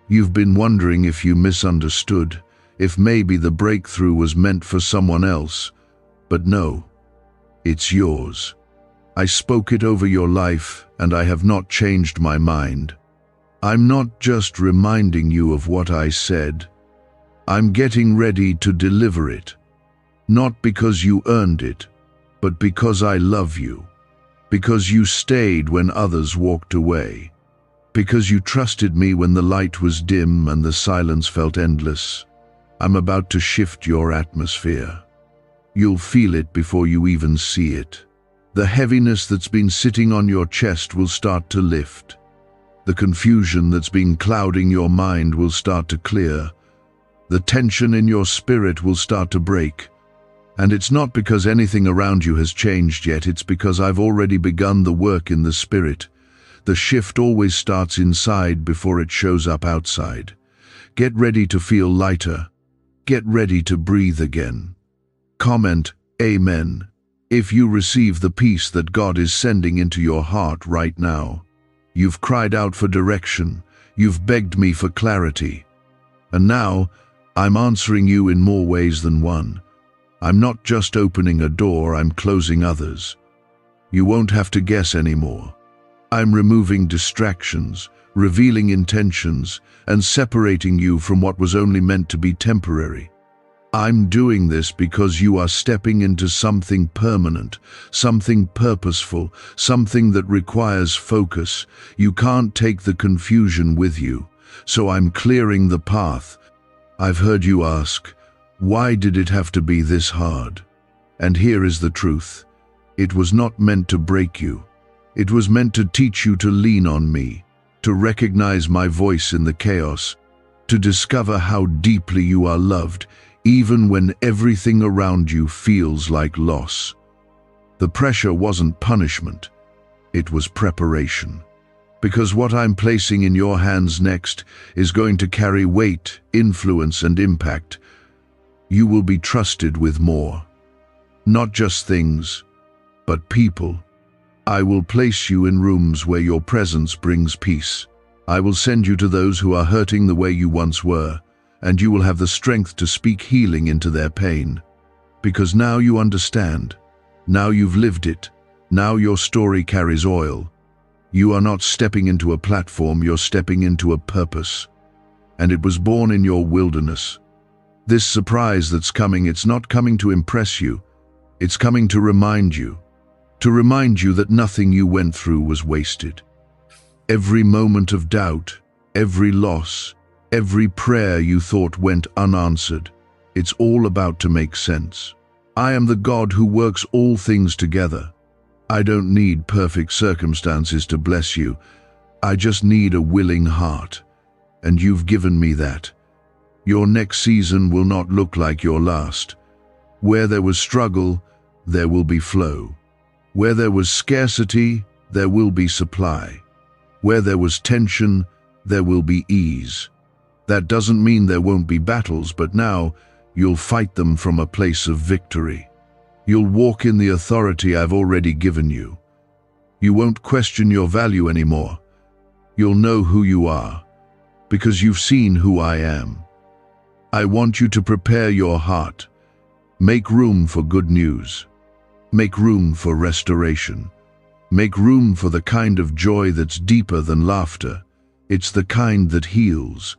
You've been wondering if you misunderstood, if maybe the breakthrough was meant for someone else. But no, it's yours. I spoke it over your life, and I have not changed my mind. I'm not just reminding you of what I said. I'm getting ready to deliver it. Not because you earned it, but because I love you. Because you stayed when others walked away. Because you trusted me when the light was dim and the silence felt endless. I'm about to shift your atmosphere. You'll feel it before you even see it. The heaviness that's been sitting on your chest will start to lift. The confusion that's been clouding your mind will start to clear. The tension in your spirit will start to break. And it's not because anything around you has changed yet, it's because I've already begun the work in the spirit. The shift always starts inside before it shows up outside. Get ready to feel lighter. Get ready to breathe again. Comment, Amen, if you receive the peace that God is sending into your heart right now. You've cried out for direction. You've begged me for clarity. And now, I'm answering you in more ways than one. I'm not just opening a door, I'm closing others. You won't have to guess anymore. I'm removing distractions, revealing intentions, and separating you from what was only meant to be temporary. I'm doing this because you are stepping into something permanent, something purposeful, something that requires focus. You can't take the confusion with you, so I'm clearing the path. I've heard you ask, why did it have to be this hard? And here is the truth. It was not meant to break you. It was meant to teach you to lean on me, to recognize my voice in the chaos, to discover how deeply you are loved, even when everything around you feels like loss. The pressure wasn't punishment, it was preparation. Because what I'm placing in your hands next is going to carry weight, influence, and impact. You will be trusted with more. Not just things, but people. I will place you in rooms where your presence brings peace. I will send you to those who are hurting the way you once were, and you will have the strength to speak healing into their pain. Because now you understand. Now you've lived it. Now your story carries oil. You are not stepping into a platform, you're stepping into a purpose. And it was born in your wilderness. This surprise that's coming, it's not coming to impress you. It's coming to remind you. To remind you that nothing you went through was wasted. Every moment of doubt, every loss, every prayer you thought went unanswered, it's all about to make sense. I am the God who works all things together. I don't need perfect circumstances to bless you. I just need a willing heart. And you've given me that. Your next season will not look like your last. Where there was struggle, there will be flow. Where there was scarcity, there will be supply. Where there was tension, there will be ease. That doesn't mean there won't be battles, but now you'll fight them from a place of victory. You'll walk in the authority I've already given you. You won't question your value anymore. You'll know who you are, because you've seen who I am. I want you to prepare your heart. Make room for good news. Make room for restoration. Make room for the kind of joy that's deeper than laughter. It's the kind that heals.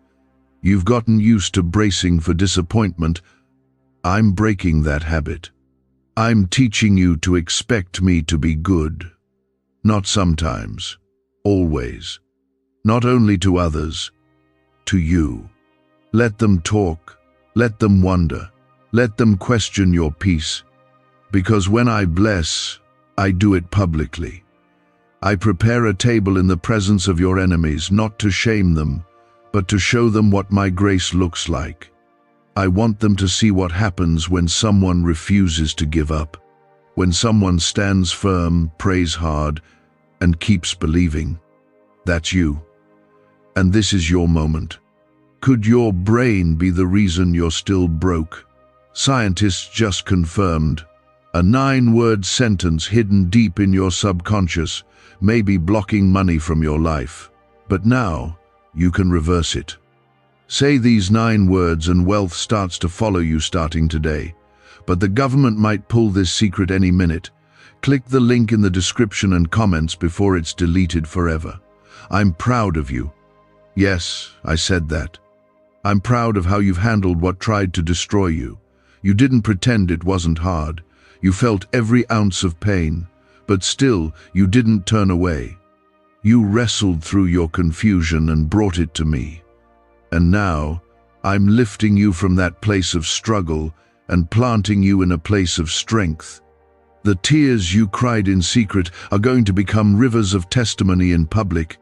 You've gotten used to bracing for disappointment. I'm breaking that habit. I'm teaching you to expect me to be good. Not sometimes, always. Not only to others, to you. Let them talk, let them wonder, let them question your peace. Because when I bless, I do it publicly. I prepare a table in the presence of your enemies, not to shame them, but to show them what my grace looks like. I want them to see what happens when someone refuses to give up, when someone stands firm, prays hard, and keeps believing. That's you. And this is your moment. Could your brain be the reason you're still broke? Scientists just confirmed a 9-word sentence hidden deep in your subconscious may be blocking money from your life. But now, you can reverse it. Say these 9 words and wealth starts to follow you starting today. But the government might pull this secret any minute. Click the link in the description and comments before it's deleted forever. I'm proud of you. Yes, I said that. I'm proud of how you've handled what tried to destroy you. You didn't pretend it wasn't hard. You felt every ounce of pain, but still you didn't turn away. You wrestled through your confusion and brought it to me. And now, I'm lifting you from that place of struggle and planting you in a place of strength. The tears you cried in secret are going to become rivers of testimony in public.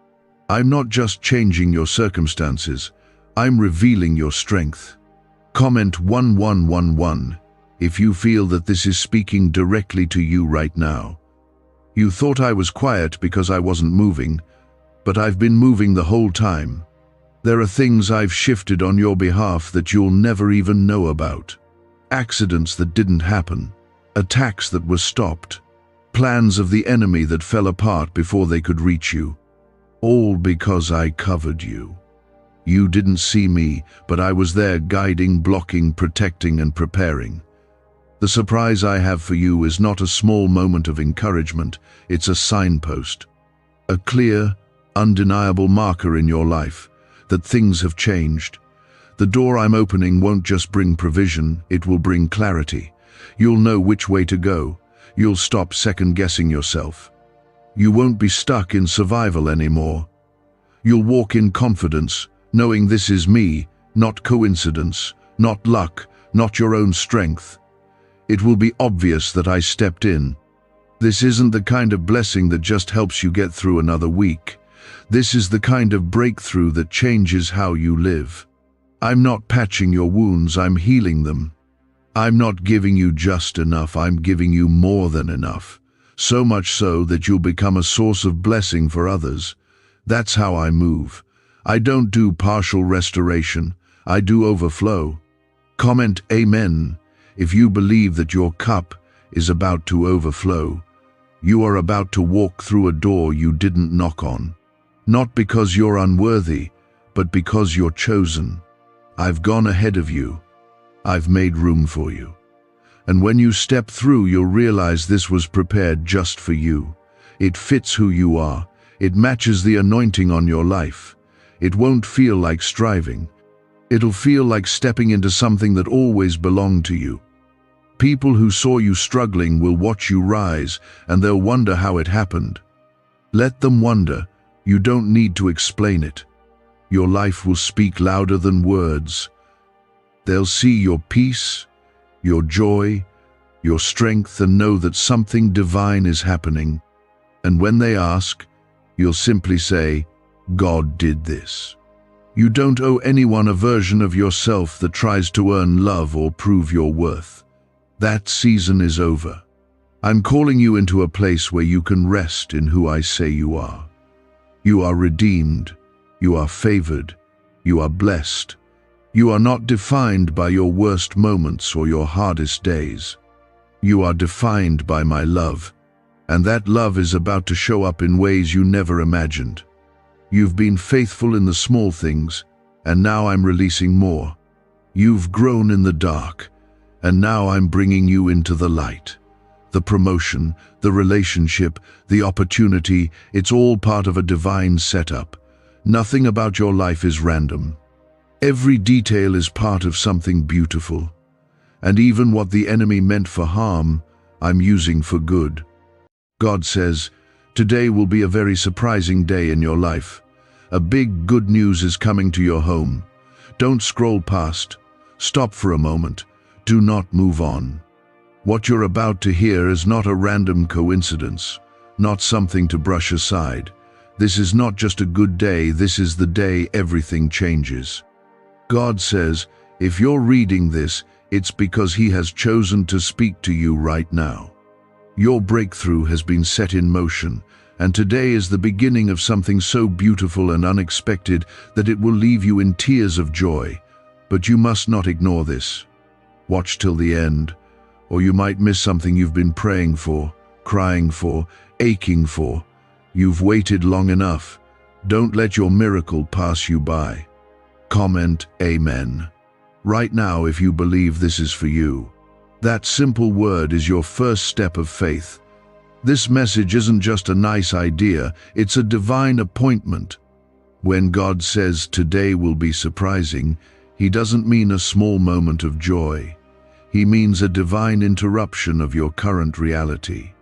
I'm not just changing your circumstances, I'm revealing your strength. Comment 1111 if you feel that this is speaking directly to you right now. You thought I was quiet because I wasn't moving, but I've been moving the whole time. There are things I've shifted on your behalf that you'll never even know about. Accidents that didn't happen, attacks that were stopped, plans of the enemy that fell apart before they could reach you. All because I covered you. You didn't see me, but I was there guiding, blocking, protecting, and preparing. The surprise I have for you is not a small moment of encouragement, it's a signpost. A clear, undeniable marker in your life that things have changed. The door I'm opening won't just bring provision, it will bring clarity. You'll know which way to go. You'll stop second-guessing yourself. You won't be stuck in survival anymore. You'll walk in confidence, knowing this is me, not coincidence, not luck, not your own strength. It will be obvious that I stepped in. This isn't the kind of blessing that just helps you get through another week. This is the kind of breakthrough that changes how you live. I'm not patching your wounds, I'm healing them. I'm not giving you just enough, I'm giving you more than enough. So much so that you'll become a source of blessing for others. That's how I move. I don't do partial restoration, I do overflow. Comment Amen if you believe that your cup is about to overflow. You are about to walk through a door you didn't knock on. Not because you're unworthy, but because you're chosen. I've gone ahead of you. I've made room for you. And when you step through, you'll realize this was prepared just for you. It fits who you are. It matches the anointing on your life. It won't feel like striving. It'll feel like stepping into something that always belonged to you. People who saw you struggling will watch you rise, and they'll wonder how it happened. Let them wonder. You don't need to explain it. Your life will speak louder than words. They'll see your peace, your joy, your strength, and know that something divine is happening. And when they ask, you'll simply say, God did this. You don't owe anyone a version of yourself that tries to earn love or prove your worth. That season is over. I'm calling you into a place where you can rest in who I say you are. You are redeemed. You are favored. You are blessed. You are not defined by your worst moments or your hardest days. You are defined by my love, and that love is about to show up in ways you never imagined. You've been faithful in the small things, and now I'm releasing more. You've grown in the dark, and now I'm bringing you into the light. The promotion, the relationship, the opportunity, it's all part of a divine setup. Nothing about your life is random. Every detail is part of something beautiful. And even what the enemy meant for harm, I'm using for good. God says, today will be a very surprising day in your life. A big good news is coming to your home. Don't scroll past. Stop for a moment. Do not move on. What you're about to hear is not a random coincidence, not something to brush aside. This is not just a good day, this is the day everything changes. God says, if you're reading this, it's because He has chosen to speak to you right now. Your breakthrough has been set in motion, and today is the beginning of something so beautiful and unexpected that it will leave you in tears of joy. But you must not ignore this. Watch till the end, or you might miss something you've been praying for, crying for, aching for. You've waited long enough. Don't let your miracle pass you by. Comment Amen right now if you believe this is for you. That simple word is your first step of faith. This message isn't just a nice idea, it's a divine appointment. When God says today will be surprising, He doesn't mean a small moment of joy. He means a divine interruption of your current reality.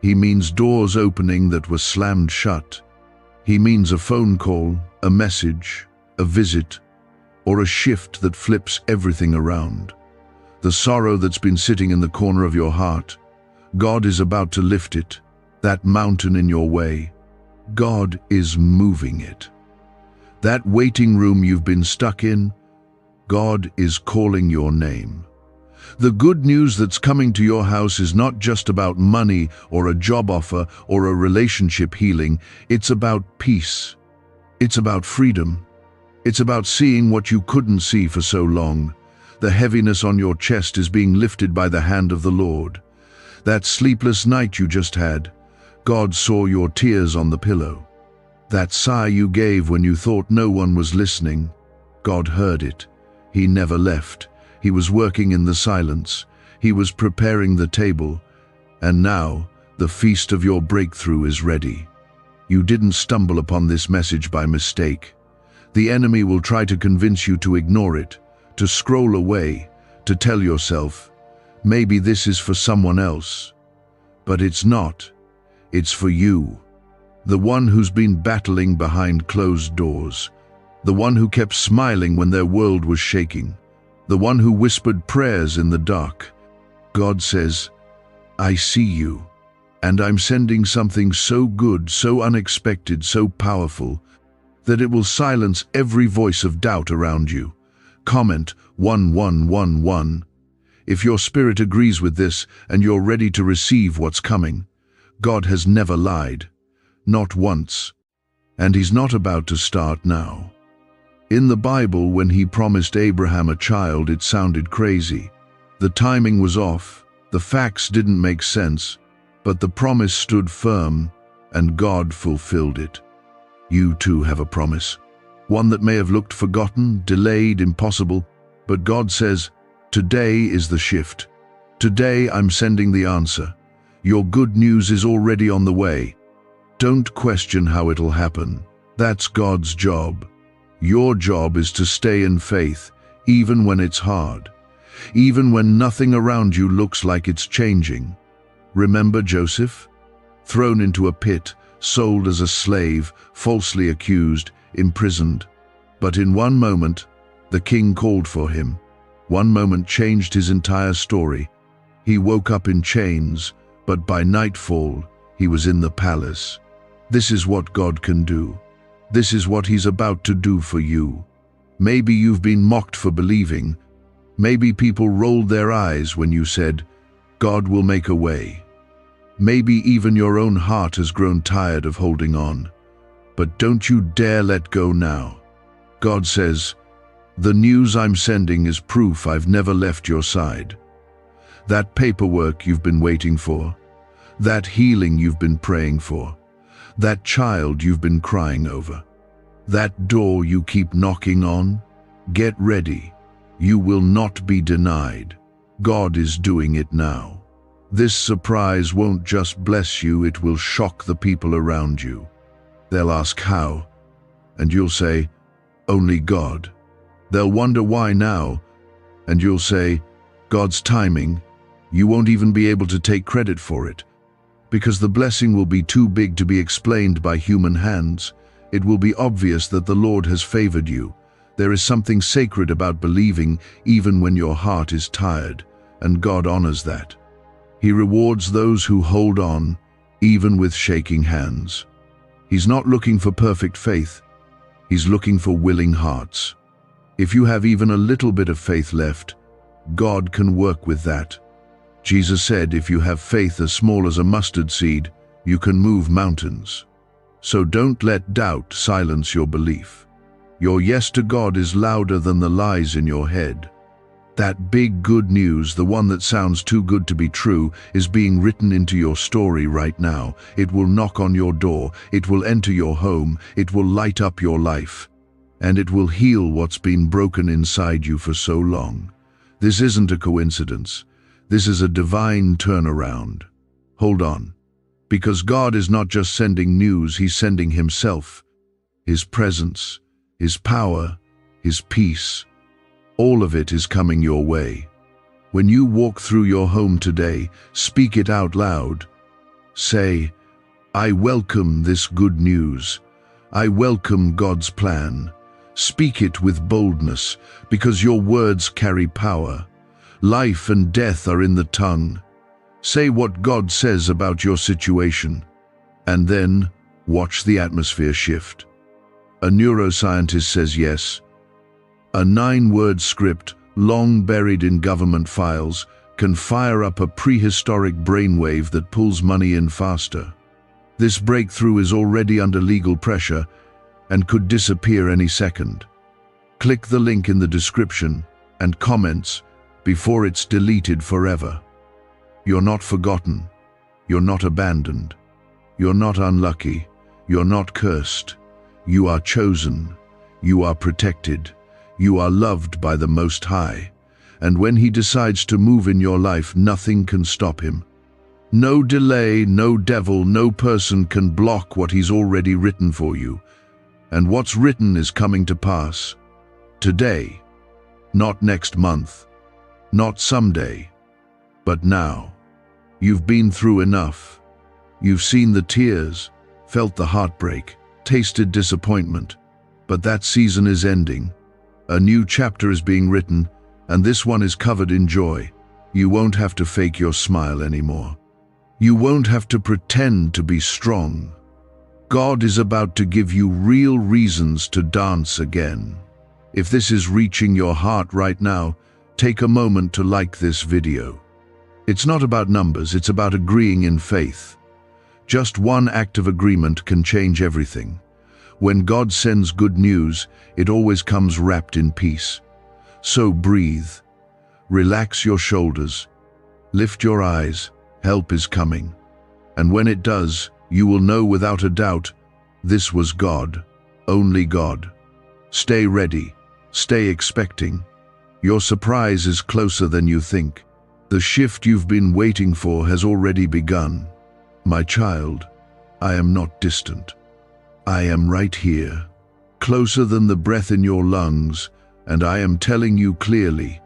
He means doors opening that were slammed shut. He means a phone call, a message, a visit, or a shift that flips everything around. The sorrow that's been sitting in the corner of your heart, God is about to lift it. That mountain in your way, God is moving it. That waiting room you've been stuck in, God is calling your name. The good news that's coming to your house is not just about money or a job offer or a relationship healing. It's about peace. It's about freedom. It's about seeing what you couldn't see for so long. The heaviness on your chest is being lifted by the hand of the Lord. That sleepless night you just had, God saw your tears on the pillow. That sigh you gave when you thought no one was listening, God heard it. He never left. He was working in the silence. He was preparing the table. And now, the feast of your breakthrough is ready. You didn't stumble upon this message by mistake. The enemy will try to convince you to ignore it, to scroll away, to tell yourself, maybe this is for someone else. But it's not. It's for you. The one who's been battling behind closed doors. The one who kept smiling when their world was shaking. The one who whispered prayers in the dark. God says, I see you, and I'm sending something so good, so unexpected, so powerful, that it will silence every voice of doubt around you. Comment 1111. If your spirit agrees with this and you're ready to receive what's coming. God has never lied. Not once. And He's not about to start now. In the Bible, when He promised Abraham a child, it sounded crazy. The timing was off, the facts didn't make sense, but the promise stood firm, and God fulfilled it. You too have a promise. One that may have looked forgotten, delayed, impossible, but God says, today is the shift. Today I'm sending the answer. Your good news is already on the way. Don't question how it'll happen. That's God's job. Your job is to stay in faith, even when it's hard, even when nothing around you looks like it's changing. Remember Joseph? Thrown into a pit, sold as a slave, falsely accused, imprisoned. But in one moment, the king called for him. One moment changed his entire story. He woke up in chains, but by nightfall, he was in the palace. This is what God can do. This is what He's about to do for you. Maybe you've been mocked for believing. Maybe people rolled their eyes when you said, God will make a way. Maybe even your own heart has grown tired of holding on. But don't you dare let go now. God says, the news I'm sending is proof I've never left your side. That paperwork you've been waiting for, that healing you've been praying for, that child you've been crying over, that door you keep knocking on, get ready. You will not be denied. God is doing it now. This surprise won't just bless you, it will shock the people around you. They'll ask how, and you'll say, only God. They'll wonder why now, and you'll say, God's timing. You won't even be able to take credit for it, because the blessing will be too big to be explained by human hands. It will be obvious that the Lord has favored you. There is something sacred about believing even when your heart is tired, and God honors that. He rewards those who hold on, even with shaking hands. He's not looking for perfect faith. He's looking for willing hearts. If you have even a little bit of faith left, God can work with that. Jesus said, if you have faith as small as a mustard seed, you can move mountains. So don't let doubt silence your belief. Your yes to God is louder than the lies in your head. That big good news, the one that sounds too good to be true, is being written into your story right now. It will knock on your door, it will enter your home, it will light up your life, and it will heal what's been broken inside you for so long. This isn't a coincidence. This is a divine turnaround. Hold on. Because God is not just sending news, He's sending Himself, His presence, His power, His peace. All of it is coming your way. When you walk through your home today, speak it out loud. Say, I welcome this good news. I welcome God's plan. Speak it with boldness, because your words carry power. Life and death are in the tongue. Say what God says about your situation, and then watch the atmosphere shift. A neuroscientist says yes. A 9-word script, long buried in government files, can fire up a prehistoric brainwave that pulls money in faster. This breakthrough is already under legal pressure and could disappear any second. Click the link in the description and comments before it's deleted forever. You're not forgotten. You're not abandoned. You're not unlucky. You're not cursed. You are chosen. You are protected. You are loved by the Most High, and when He decides to move in your life, nothing can stop Him. No delay, no devil, no person can block what He's already written for you. And what's written is coming to pass. Today, not next month, not someday, but now. You've been through enough. You've seen the tears, felt the heartbreak, tasted disappointment. But that season is ending. A new chapter is being written, and this one is covered in joy. You won't have to fake your smile anymore. You won't have to pretend to be strong. God is about to give you real reasons to dance again. If this is reaching your heart right now, take a moment to like this video. It's not about numbers, it's about agreeing in faith. Just one act of agreement can change everything. When God sends good news, it always comes wrapped in peace. So breathe, relax your shoulders, lift your eyes, help is coming. And when it does, you will know without a doubt, this was God, only God. Stay ready, stay expecting. Your surprise is closer than you think. The shift you've been waiting for has already begun. My child, I am not distant. I am right here, closer than the breath in your lungs, and I am telling you clearly,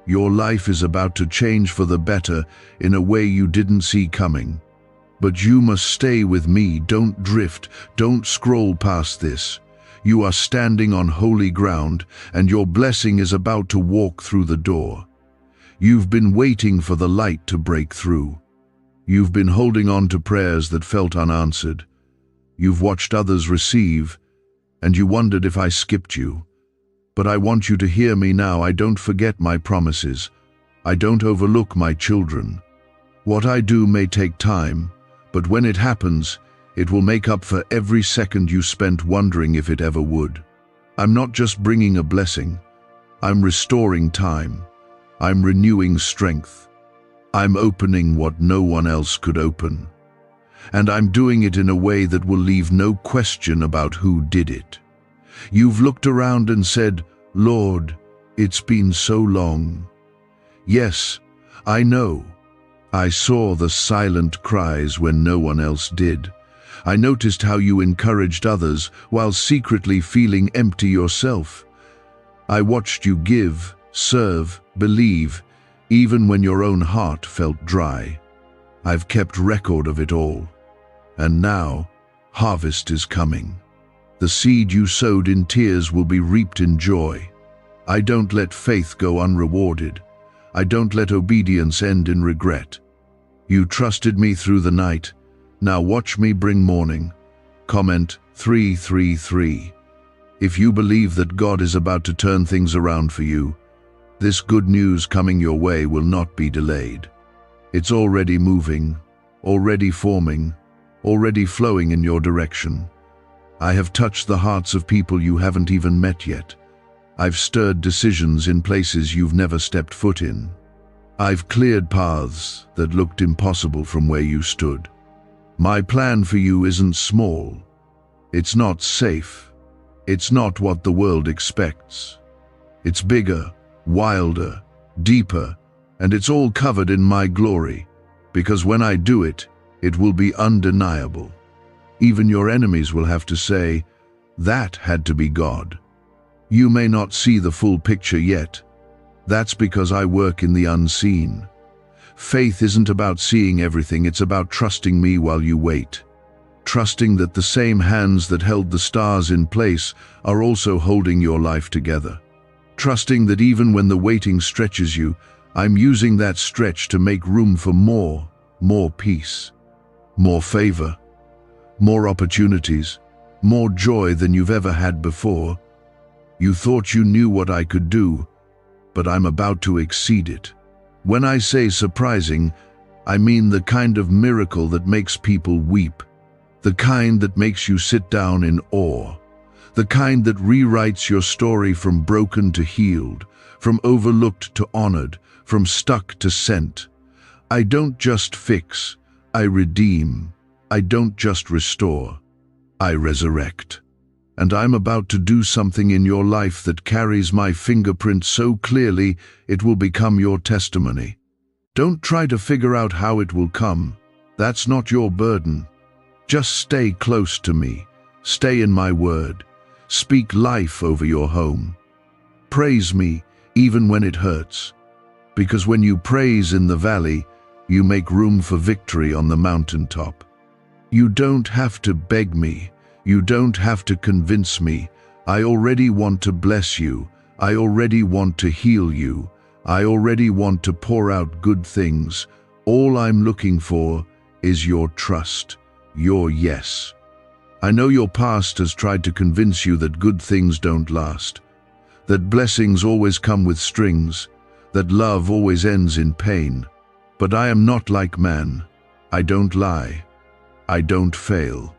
your life is about to change for the better in a way you didn't see coming. But you must stay with me, don't drift, don't scroll past this. You are standing on holy ground, and your blessing is about to walk through the door. You've been waiting for the light to break through. You've been holding on to prayers that felt unanswered. You've watched others receive, and you wondered if I skipped you. But I want you to hear me now. I don't forget my promises. I don't overlook my children. What I do may take time, but when it happens, it will make up for every second you spent wondering if it ever would. I'm not just bringing a blessing. I'm restoring time. I'm renewing strength. I'm opening what no one else could open. And I'm doing it in a way that will leave no question about who did it. You've looked around and said, Lord, it's been so long. Yes, I know. I saw the silent cries when no one else did. I noticed how you encouraged others while secretly feeling empty yourself. I watched you give, serve, believe, even when your own heart felt dry. I've kept record of it all. And now, harvest is coming. The seed you sowed in tears will be reaped in joy. I don't let faith go unrewarded. I don't let obedience end in regret. You trusted me through the night. Now watch me bring morning. Comment 333. If you believe that God is about to turn things around for you, this good news coming your way will not be delayed. It's already moving, already forming, already flowing in your direction. I have touched the hearts of people you haven't even met yet. I've stirred decisions in places you've never stepped foot in. I've cleared paths that looked impossible from where you stood. My plan for you isn't small. It's not safe. It's not what the world expects. It's bigger, wilder, deeper, and it's all covered in my glory, because when I do it, it will be undeniable. Even your enemies will have to say, that had to be God. You may not see the full picture yet. That's because I work in the unseen. Faith isn't about seeing everything, it's about trusting me while you wait. Trusting that the same hands that held the stars in place are also holding your life together. Trusting that even when the waiting stretches you, I'm using that stretch to make room for more peace, more favor, more opportunities, more joy than you've ever had before. You thought you knew what I could do, but I'm about to exceed it. When I say surprising, I mean the kind of miracle that makes people weep, the kind that makes you sit down in awe, the kind that rewrites your story from broken to healed, from overlooked to honored, from stuck to sent. I don't just fix, I redeem. I don't just restore, I resurrect. and I'm about to do something in your life that carries my fingerprint so clearly it will become your testimony. Don't try to figure out how it will come. That's not your burden. Just stay close to me. Stay in my word. Speak life over your home. Praise me even when it hurts. Because when you praise in the valley, you make room for victory on the mountaintop. You don't have to beg me. You don't have to convince me. I already want to bless you. I already want to heal you. I already want to pour out good things. All I'm looking for is your trust, your yes. I know your past has tried to convince you that good things don't last, that blessings always come with strings, that love always ends in pain. But I am not like man. I don't lie. I don't fail.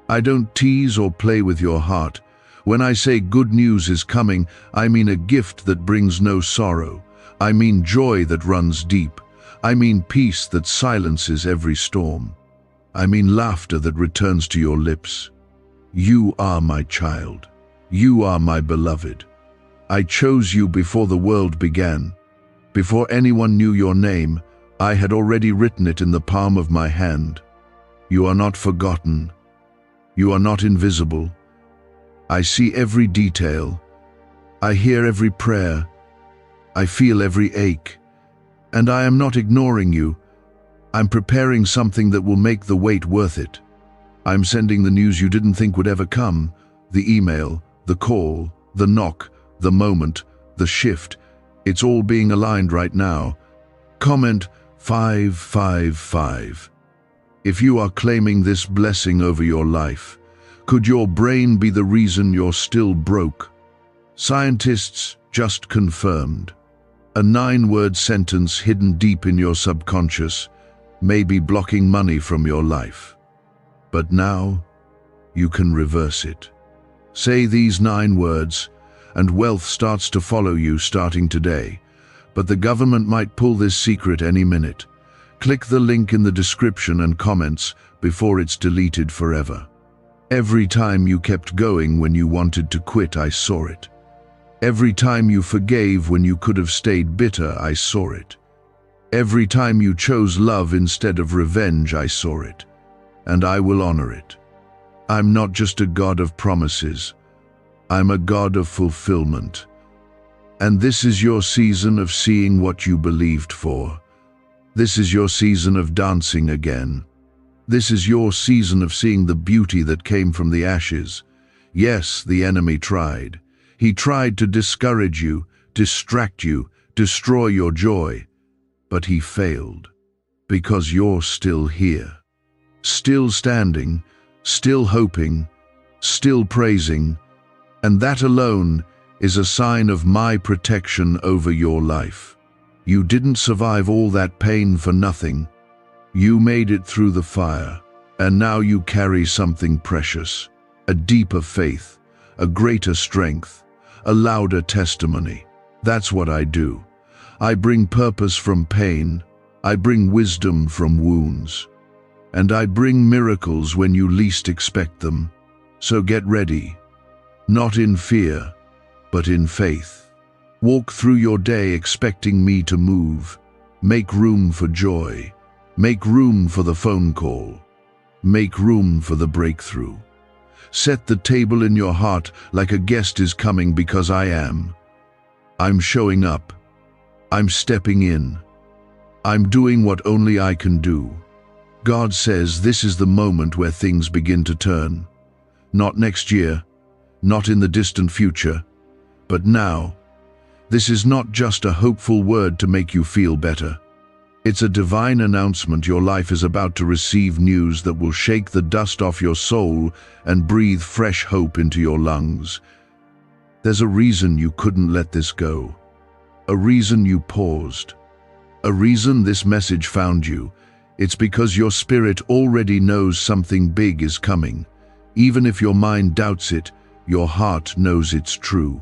I don't tease or play with your heart. When I say good news is coming, I mean a gift that brings no sorrow. I mean joy that runs deep. I mean peace that silences every storm. I mean laughter that returns to your lips. You are my child. You are my beloved. I chose you before the world began. Before anyone knew your name, I had already written it in the palm of my hand. You are not forgotten. You are not invisible. I see every detail. I hear every prayer. I feel every ache. And I am not ignoring you. I'm preparing something that will make the wait worth it. I'm sending the news you didn't think would ever come. The email, the call, the knock, the moment, the shift. It's all being aligned right now. Comment 555. If you are claiming this blessing over your life, could your brain be the reason you're still broke? Scientists just confirmed. A 9-word sentence hidden deep in your subconscious may be blocking money from your life. But now, you can reverse it. Say these 9 words, and wealth starts to follow you starting today. But the government might pull this secret any minute. Click the link in the description and comments before it's deleted forever. Every time you kept going when you wanted to quit, I saw it. Every time you forgave when you could have stayed bitter, I saw it. Every time you chose love instead of revenge, I saw it. And I will honor it. I'm not just a God of promises. I'm a God of fulfillment. And this is your season of seeing what you believed for. This is your season of dancing again. This is your season of seeing the beauty that came from the ashes. Yes, the enemy tried. He tried to discourage you, distract you, destroy your joy. But he failed. Because you're still here. Still standing, still hoping, still praising. And that alone is a sign of my protection over your life. You didn't survive all that pain for nothing. You made it through the fire, and now you carry something precious, a deeper faith, a greater strength, a louder testimony. That's what I do. I bring purpose from pain. I bring wisdom from wounds. And I bring miracles when you least expect them. So get ready, not in fear, but in faith. Walk through your day expecting me to move. Make room for joy. Make room for the phone call. Make room for the breakthrough. Set the table in your heart like a guest is coming, because I am. I'm showing up. I'm stepping in. I'm doing what only I can do. God says this is the moment where things begin to turn. Not next year, not in the distant future, but now. This is not just a hopeful word to make you feel better. It's a divine announcement. Your life is about to receive news that will shake the dust off your soul and breathe fresh hope into your lungs. There's a reason you couldn't let this go. A reason you paused. A reason this message found you. It's because your spirit already knows something big is coming. Even if your mind doubts it, your heart knows it's true.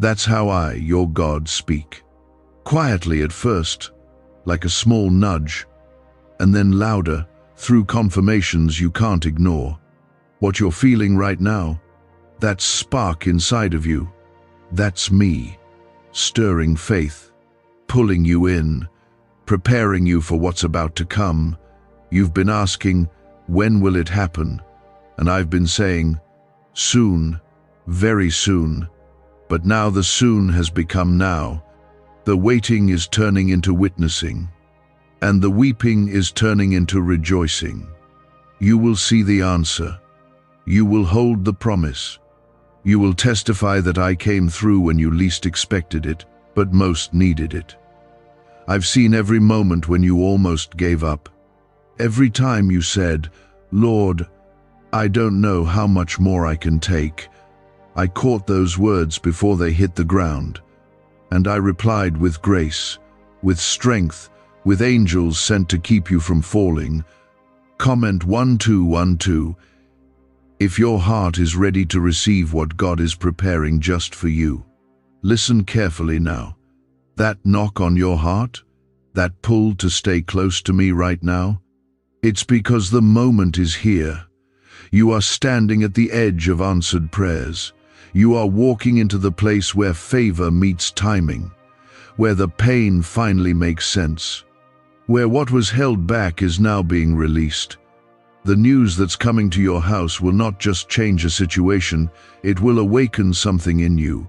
That's how I, your God, speak. Quietly at first, like a small nudge, and then louder, through confirmations you can't ignore. What you're feeling right now, That spark inside of you, that's me, stirring faith, pulling you in, preparing you for what's about to come. You've been asking, when will it happen? And I've been saying, soon, very soon. But now the soon has become now. The waiting is turning into witnessing, and the weeping is turning into rejoicing. You will see the answer. You will hold the promise. You will testify that I came through when you least expected it, but most needed it. I've seen every moment when you almost gave up. Every time you said, Lord, I don't know how much more I can take. I caught those words before they hit the ground, and I replied with grace, with strength, with angels sent to keep you from falling. Comment 1212. If your heart is ready to receive what God is preparing just for you, listen carefully now. That knock on your heart, that pull to stay close to me right now, it's because the moment is here. You are standing at the edge of answered prayers. You are walking into the place where favor meets timing, where the pain finally makes sense, where what was held back is now being released. The news that's coming to your house will not just change a situation, it will awaken something in you.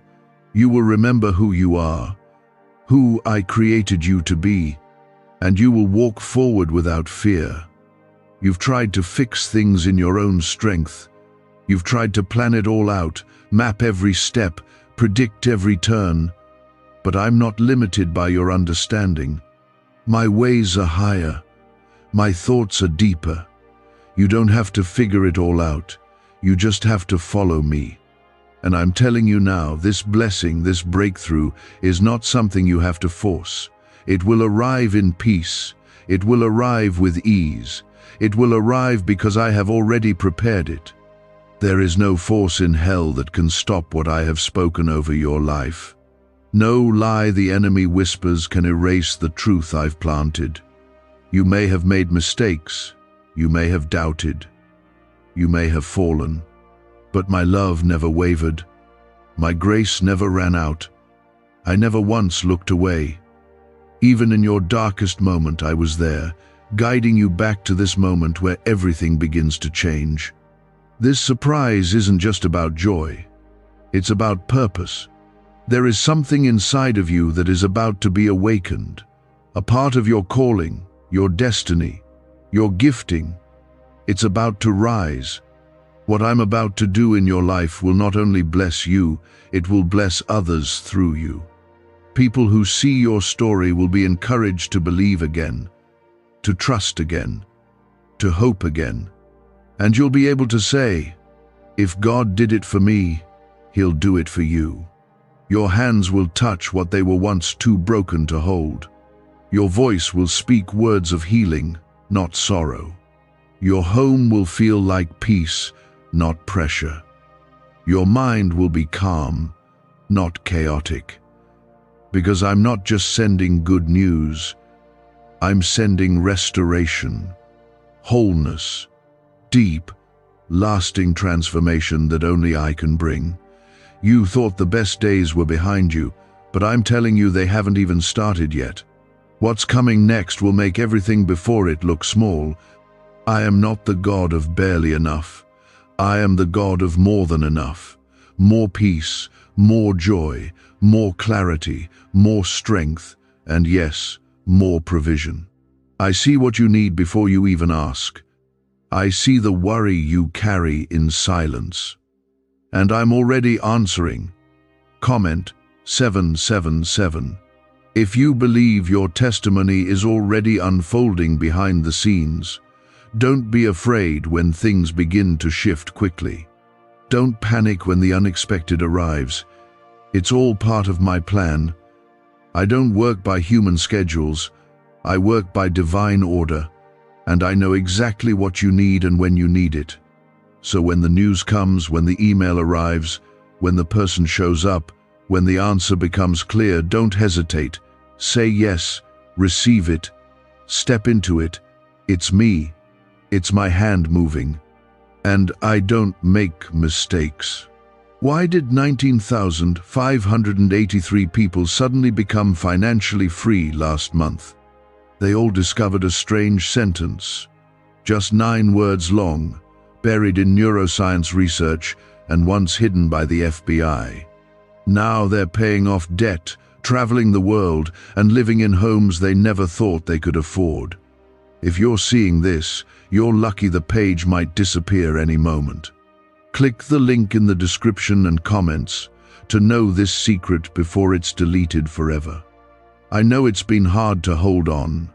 You will remember who you are, who I created you to be, and you will walk forward without fear. You've tried to fix things in your own strength. You've tried to plan it all out, map every step, predict every turn. But I'm not limited by your understanding. My ways are higher. My thoughts are deeper. You don't have to figure it all out. You just have to follow me. And I'm telling you now, this blessing, this breakthrough, is not something you have to force. It will arrive in peace. It will arrive with ease. It will arrive because I have already prepared it. There is no force in hell that can stop what I have spoken over your life. No lie the enemy whispers can erase the truth I've planted. You may have made mistakes. You may have doubted. You may have fallen. But my love never wavered. My grace never ran out. I never once looked away. Even in your darkest moment, I was there, guiding you back to this moment where everything begins to change. This surprise isn't just about joy. It's about purpose. There is something inside of you that is about to be awakened, a part of your calling, your destiny, your gifting. It's about to rise. What I'm about to do in your life will not only bless you, it will bless others through you. People who see your story will be encouraged to believe again, to trust again, to hope again. And you'll be able to say, if God did it for me, He'll do it for you. Your hands will touch what they were once too broken to hold. Your voice will speak words of healing, not sorrow. Your home will feel like peace, not pressure. Your mind will be calm, not chaotic. Because I'm not just sending good news, I'm sending restoration, wholeness, deep, lasting transformation that only I can bring. You thought the best days were behind you, but I'm telling you they haven't even started yet. What's coming next will make everything before it look small. I am not the God of barely enough. I am the God of more than enough. More peace, more joy, more clarity, more strength, and yes, more provision. I see what you need before you even ask. I see the worry you carry in silence. And I'm already answering. Comment 777. If you believe your testimony is already unfolding behind the scenes, don't be afraid when things begin to shift quickly. Don't panic when the unexpected arrives. It's all part of my plan. I don't work by human schedules. I work by divine order, and I know exactly what you need and when you need it. So when the news comes, when the email arrives, when the person shows up, when the answer becomes clear, don't hesitate. Say yes, receive it, step into it. It's me. It's my hand moving. And I don't make mistakes. Why did 19,583 people suddenly become financially free last month? They all discovered a strange sentence, just 9 words long, buried in neuroscience research and once hidden by the FBI. Now they're paying off debt, traveling the world, and living in homes they never thought they could afford. If you're seeing this, you're lucky the page might disappear any moment. Click the link in the description and comments to know this secret before it's deleted forever. I know it's been hard to hold on.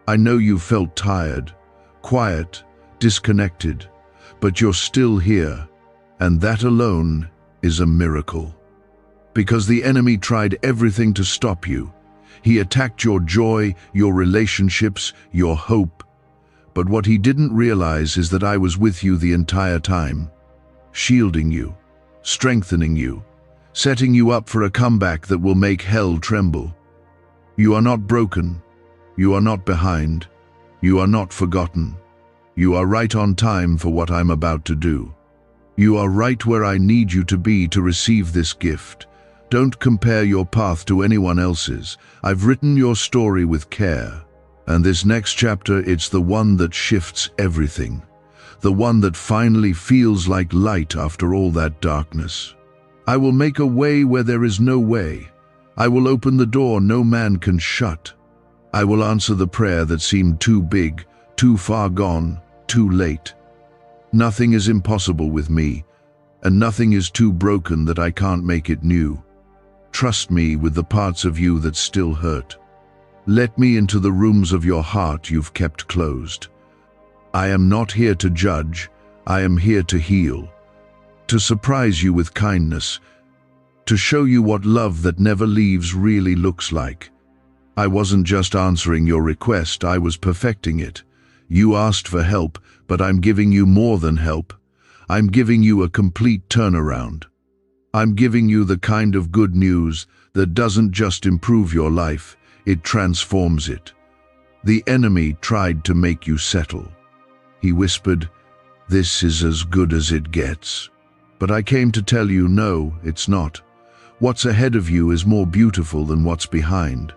I know you felt tired, quiet, disconnected, but you're still here, and that alone is a miracle. Because the enemy tried everything to stop you. He attacked your joy, your relationships, your hope. But what he didn't realize is that I was with you the entire time, shielding you, strengthening you, setting you up for a comeback that will make hell tremble. You are not broken. You are not behind. You are not forgotten. You are right on time for what I'm about to do. You are right where I need you to be to receive this gift. Don't compare your path to anyone else's. I've written your story with care. And this next chapter, it's the one that shifts everything. The one that finally feels like light after all that darkness. I will make a way where there is no way. I will open the door no man can shut. I will answer the prayer that seemed too big, too far gone, too late. Nothing is impossible with me, and nothing is too broken that I can't make it new. Trust me with the parts of you that still hurt. Let me into the rooms of your heart you've kept closed. I am not here to judge, I am here to heal, to surprise you with kindness, to show you what love that never leaves really looks like. I wasn't just answering your request, I was perfecting it. You asked for help, but I'm giving you more than help. I'm giving you a complete turnaround. I'm giving you the kind of good news that doesn't just improve your life, it transforms it. The enemy tried to make you settle. He whispered, "This is as good as it gets." But I came to tell you, no, it's not. What's ahead of you is more beautiful than what's behind.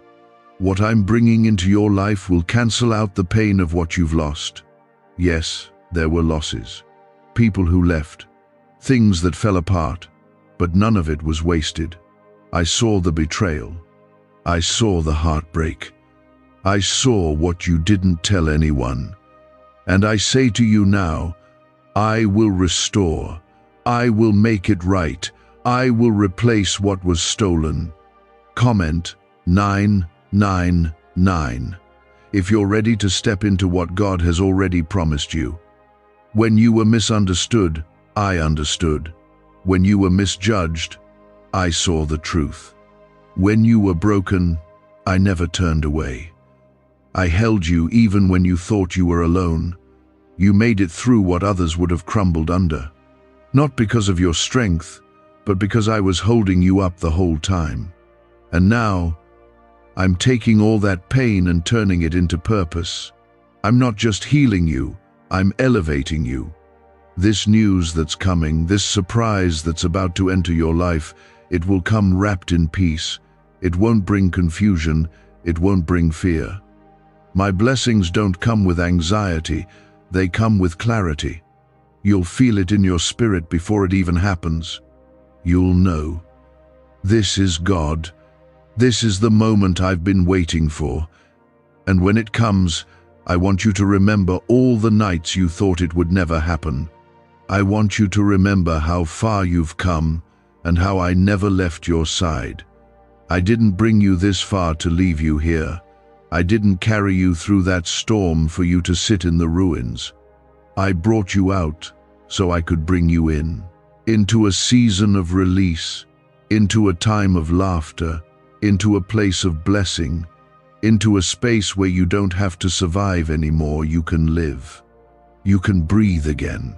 What I'm bringing into your life will cancel out the pain of what you've lost. Yes, there were losses. People who left. Things that fell apart. But none of it was wasted. I saw the betrayal. I saw the heartbreak. I saw what you didn't tell anyone. And I say to you now, I will restore. I will make it right. I will replace what was stolen. Comment 999 if you're ready to step into what God has already promised you. When you were misunderstood, I understood. When you were misjudged, I saw the truth. When you were broken, I never turned away. I held you even when you thought you were alone. You made it through what others would have crumbled under. Not because of your strength, but because I was holding you up the whole time. And now, I'm taking all that pain and turning it into purpose. I'm not just healing you, I'm elevating you. This news that's coming, this surprise that's about to enter your life, it will come wrapped in peace. It won't bring confusion, it won't bring fear. My blessings don't come with anxiety, they come with clarity. You'll feel it in your spirit before it even happens. You'll know. This is God. This is the moment I've been waiting for. And when it comes, I want you to remember all the nights you thought it would never happen. I want you to remember how far you've come and how I never left your side. I didn't bring you this far to leave you here. I didn't carry you through that storm for you to sit in the ruins. I brought you out so I could bring you in, into a season of release, into a time of laughter, into a place of blessing, into a space where you don't have to survive anymore, you can live. You can breathe again.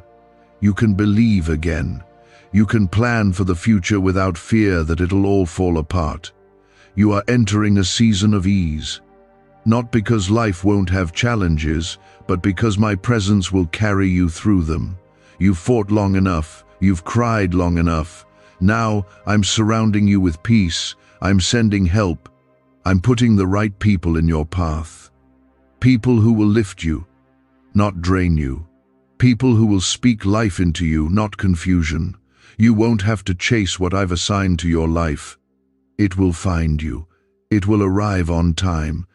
You can believe again. You can plan for the future without fear that it'll all fall apart. You are entering a season of ease. Not because life won't have challenges, but because my presence will carry you through them. You've fought long enough, you've cried long enough, Now I'm surrounding you with peace. I'm sending help. I'm putting the right people in your path. People who will lift you, not drain you. People who will speak life into you, not confusion. You won't have to chase what I've assigned to your life. It will find you. It will arrive on time.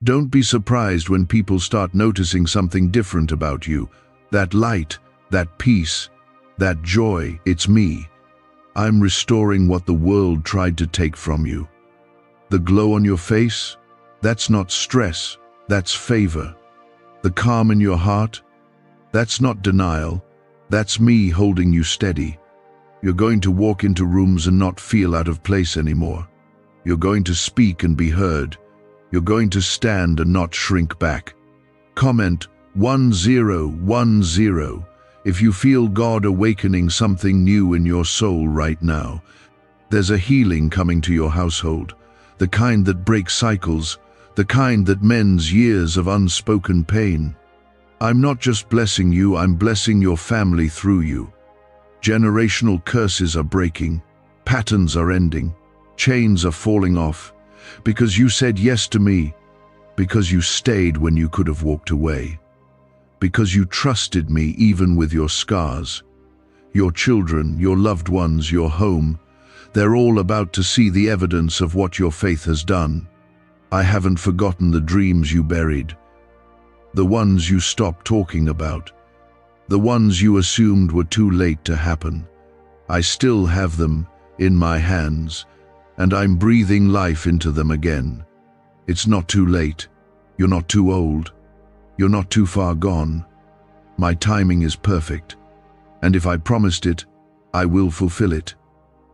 Don't be surprised when people start noticing something different about you. That light, that peace, that joy, it's me. I'm restoring what the world tried to take from you. The glow on your face, that's not stress, that's favor. The calm in your heart, that's not denial, that's me holding you steady. You're going to walk into rooms and not feel out of place anymore. You're going to speak and be heard. You're going to stand and not shrink back. Comment 1010 if you feel God awakening something new in your soul right now. There's a healing coming to your household, the kind that breaks cycles, the kind that mends years of unspoken pain. I'm not just blessing you, I'm blessing your family through you. Generational curses are breaking, patterns are ending, chains are falling off, because you said yes to me, because you stayed when you could have walked away, because you trusted me even with your scars. Your children, your loved ones, your home, they're all about to see the evidence of what your faith has done. I haven't forgotten the dreams you buried, the ones you stopped talking about, the ones you assumed were too late to happen. I still have them in my hands, and I'm breathing life into them again. It's not too late. You're not too old. You're not too far gone. My timing is perfect, and if I promised it, I will fulfill it.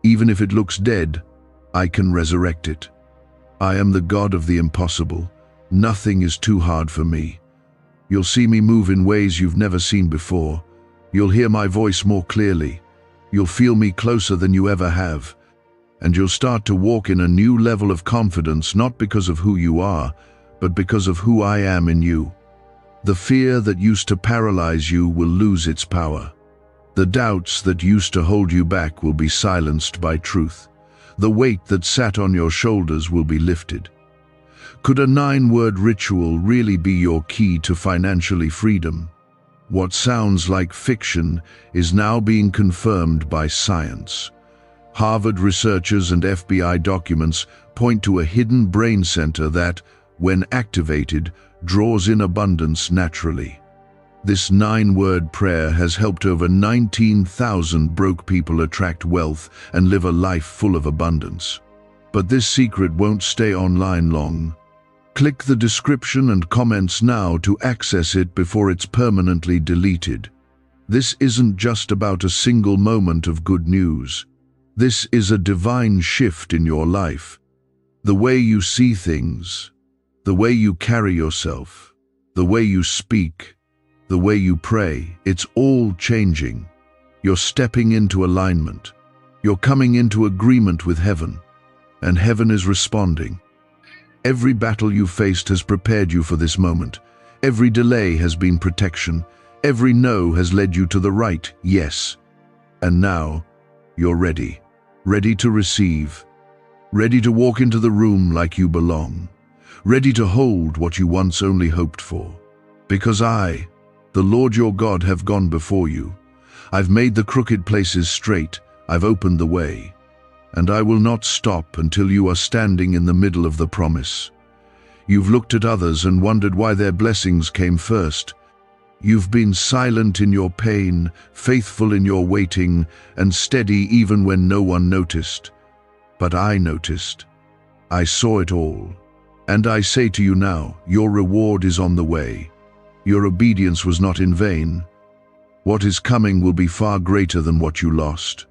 Even if it looks dead, I can resurrect it. I am the God of the impossible. Nothing is too hard for me. You'll see me move in ways you've never seen before. You'll hear my voice more clearly. You'll feel me closer than you ever have. And you'll start to walk in a new level of confidence, not because of who you are, but because of who I am in you. The fear that used to paralyze you will lose its power. The doubts that used to hold you back will be silenced by truth. The weight that sat on your shoulders will be lifted. Could a 9-word ritual really be your key to financially freedom? What sounds like fiction is now being confirmed by science. Harvard researchers and FBI documents point to a hidden brain center that, when activated, draws in abundance naturally. This 9-word prayer has helped over 19,000 broke people attract wealth and live a life full of abundance. But this secret won't stay online long. Click the description and comments now to access it before it's permanently deleted. This isn't just about a single moment of good news. This is a divine shift in your life. The way you see things, the way you carry yourself, the way you speak, the way you pray, it's all changing. You're stepping into alignment. You're coming into agreement with heaven, and heaven is responding. Every battle you faced has prepared you for this moment. Every delay has been protection. Every no has led you to the right yes. And now, you're ready. Ready to receive. Ready to walk into the room like you belong. Ready to hold what you once only hoped for. Because I, the Lord your God, have gone before you. I've made the crooked places straight. I've opened the way. And I will not stop until you are standing in the middle of the promise. You've looked at others and wondered why their blessings came first. You've been silent in your pain, faithful in your waiting, and steady even when no one noticed. But I noticed. I saw it all. And I say to you now, your reward is on the way. Your obedience was not in vain. What is coming will be far greater than what you lost.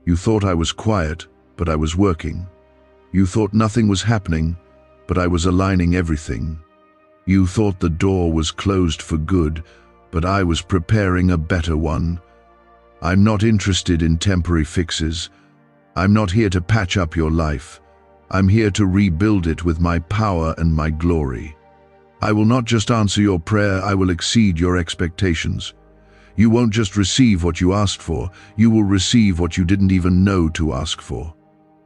You thought I was quiet, but I was working. You thought nothing was happening, but I was aligning everything. You thought the door was closed for good, but I was preparing a better one. I'm not interested in temporary fixes. I'm not here to patch up your life. I'm here to rebuild it with my power and my glory. I will not just answer your prayer, I will exceed your expectations. You won't just receive what you asked for, you will receive what you didn't even know to ask for.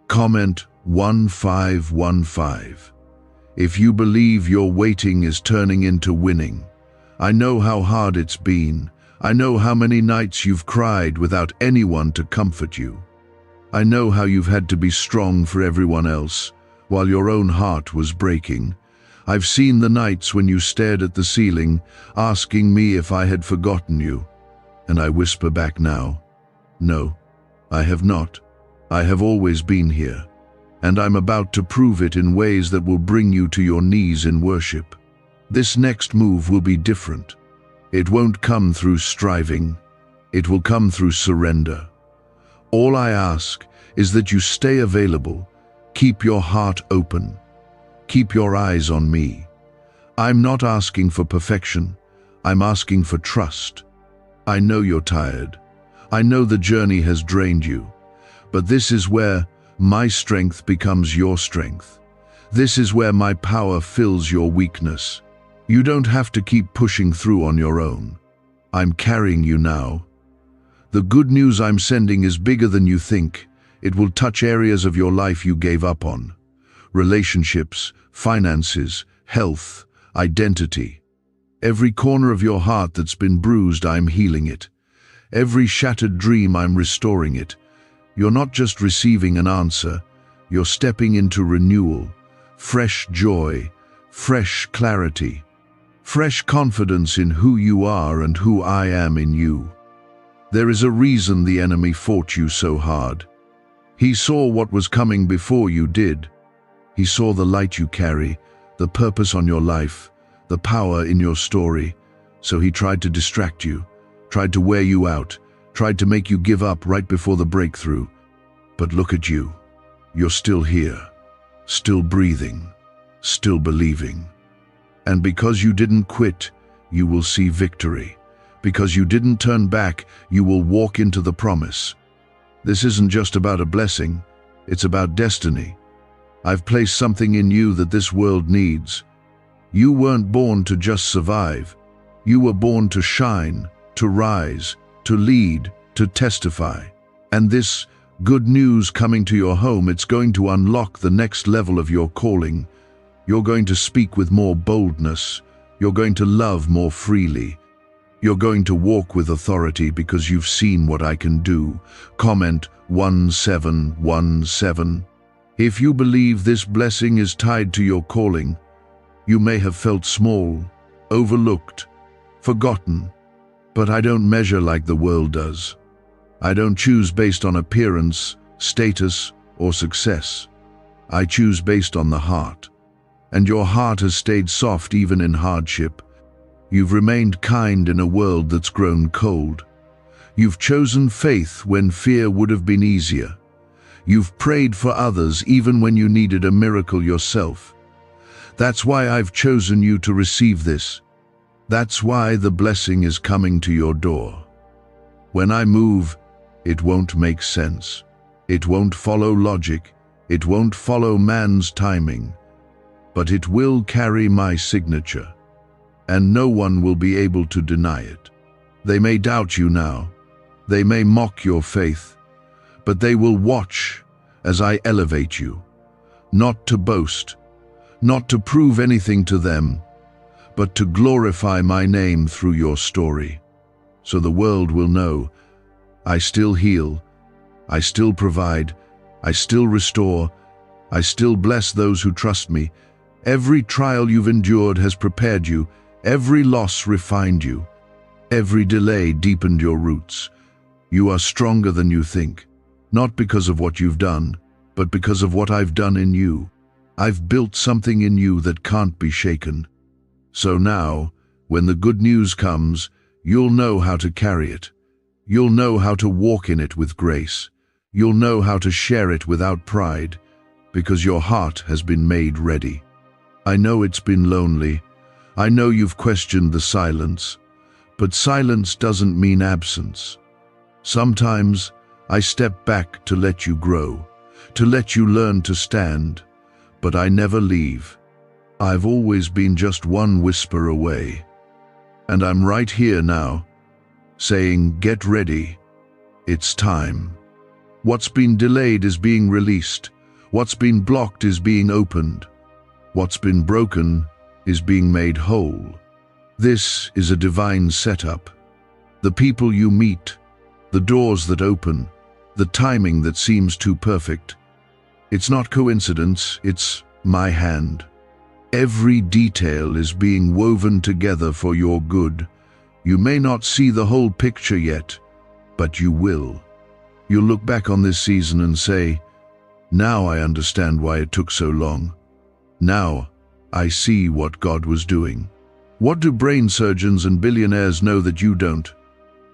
Comment 1515. If you believe your waiting is turning into winning. I know how hard it's been. I know how many nights you've cried without anyone to comfort you. I know how you've had to be strong for everyone else, while your own heart was breaking. I've seen the nights when you stared at the ceiling, asking me if I had forgotten you. And I whisper back now, no, I have not. I have always been here. And I'm about to prove it in ways that will bring you to your knees in worship. This next move will be different. It won't come through striving. It will come through surrender. All I ask is that you stay available, keep your heart open, keep your eyes on me. I'm not asking for perfection, I'm asking for trust. I know you're tired. I know the journey has drained you. But this is where my strength becomes your strength. This is where my power fills your weakness. You don't have to keep pushing through on your own. I'm carrying you now. The good news I'm sending is bigger than you think. It will touch areas of your life you gave up on. Relationships, finances, health, identity. Every corner of your heart that's been bruised, I'm healing it. Every shattered dream, I'm restoring it. You're not just receiving an answer, you're stepping into renewal, fresh joy, fresh clarity, fresh confidence in who you are and who I am in you. There is a reason the enemy fought you so hard. He saw what was coming before you did. He saw the light you carry, the purpose on your life, the power in your story. So he tried to distract you, tried to wear you out, tried to make you give up right before the breakthrough. But look at you. You're still here, still breathing, still believing. And because you didn't quit, you will see victory. Because you didn't turn back, you will walk into the promise. This isn't just about a blessing, it's about destiny. I've placed something in you that this world needs. You weren't born to just survive. You were born to shine, to rise, to lead, to testify. And this good news coming to your home, it's going to unlock the next level of your calling. You're going to speak with more boldness. You're going to love more freely. You're going to walk with authority because you've seen what I can do. Comment 1717. If you believe this blessing is tied to your calling, you may have felt small, overlooked, forgotten. But I don't measure like the world does. I don't choose based on appearance, status, or success. I choose based on the heart. And your heart has stayed soft even in hardship. You've remained kind in a world that's grown cold. You've chosen faith when fear would have been easier. You've prayed for others even when you needed a miracle yourself. That's why I've chosen you to receive this. That's why the blessing is coming to your door. When I move, it won't make sense. It won't follow logic. It won't follow man's timing. But it will carry my signature. And no one will be able to deny it. They may doubt you now. They may mock your faith. But they will watch as I elevate you. Not to boast, not to prove anything to them, but to glorify my name through your story. So the world will know I still heal, I still provide, I still restore, I still bless those who trust me. Every trial you've endured has prepared you. Every loss refined you. Every delay deepened your roots. You are stronger than you think, not because of what you've done, but because of what I've done in you. I've built something in you that can't be shaken. So now, when the good news comes, you'll know how to carry it. You'll know how to walk in it with grace. You'll know how to share it without pride, because your heart has been made ready. I know it's been lonely. I know you've questioned the silence, but silence doesn't mean absence. Sometimes I step back to let you grow, to let you learn to stand, but I never leave. I've always been just one whisper away, and I'm right here now, saying, "Get ready. It's time." What's been delayed is being released. What's been blocked is being opened. What's been broken is being made whole. This is a divine setup. The people you meet, the doors that open, the timing that seems too perfect. It's not coincidence, it's my hand. Every detail is being woven together for your good. You may not see the whole picture yet, but you will. You'll look back on this season and say, "Now I understand why it took so long. Now I see what God was doing." What do brain surgeons and billionaires know that you don't?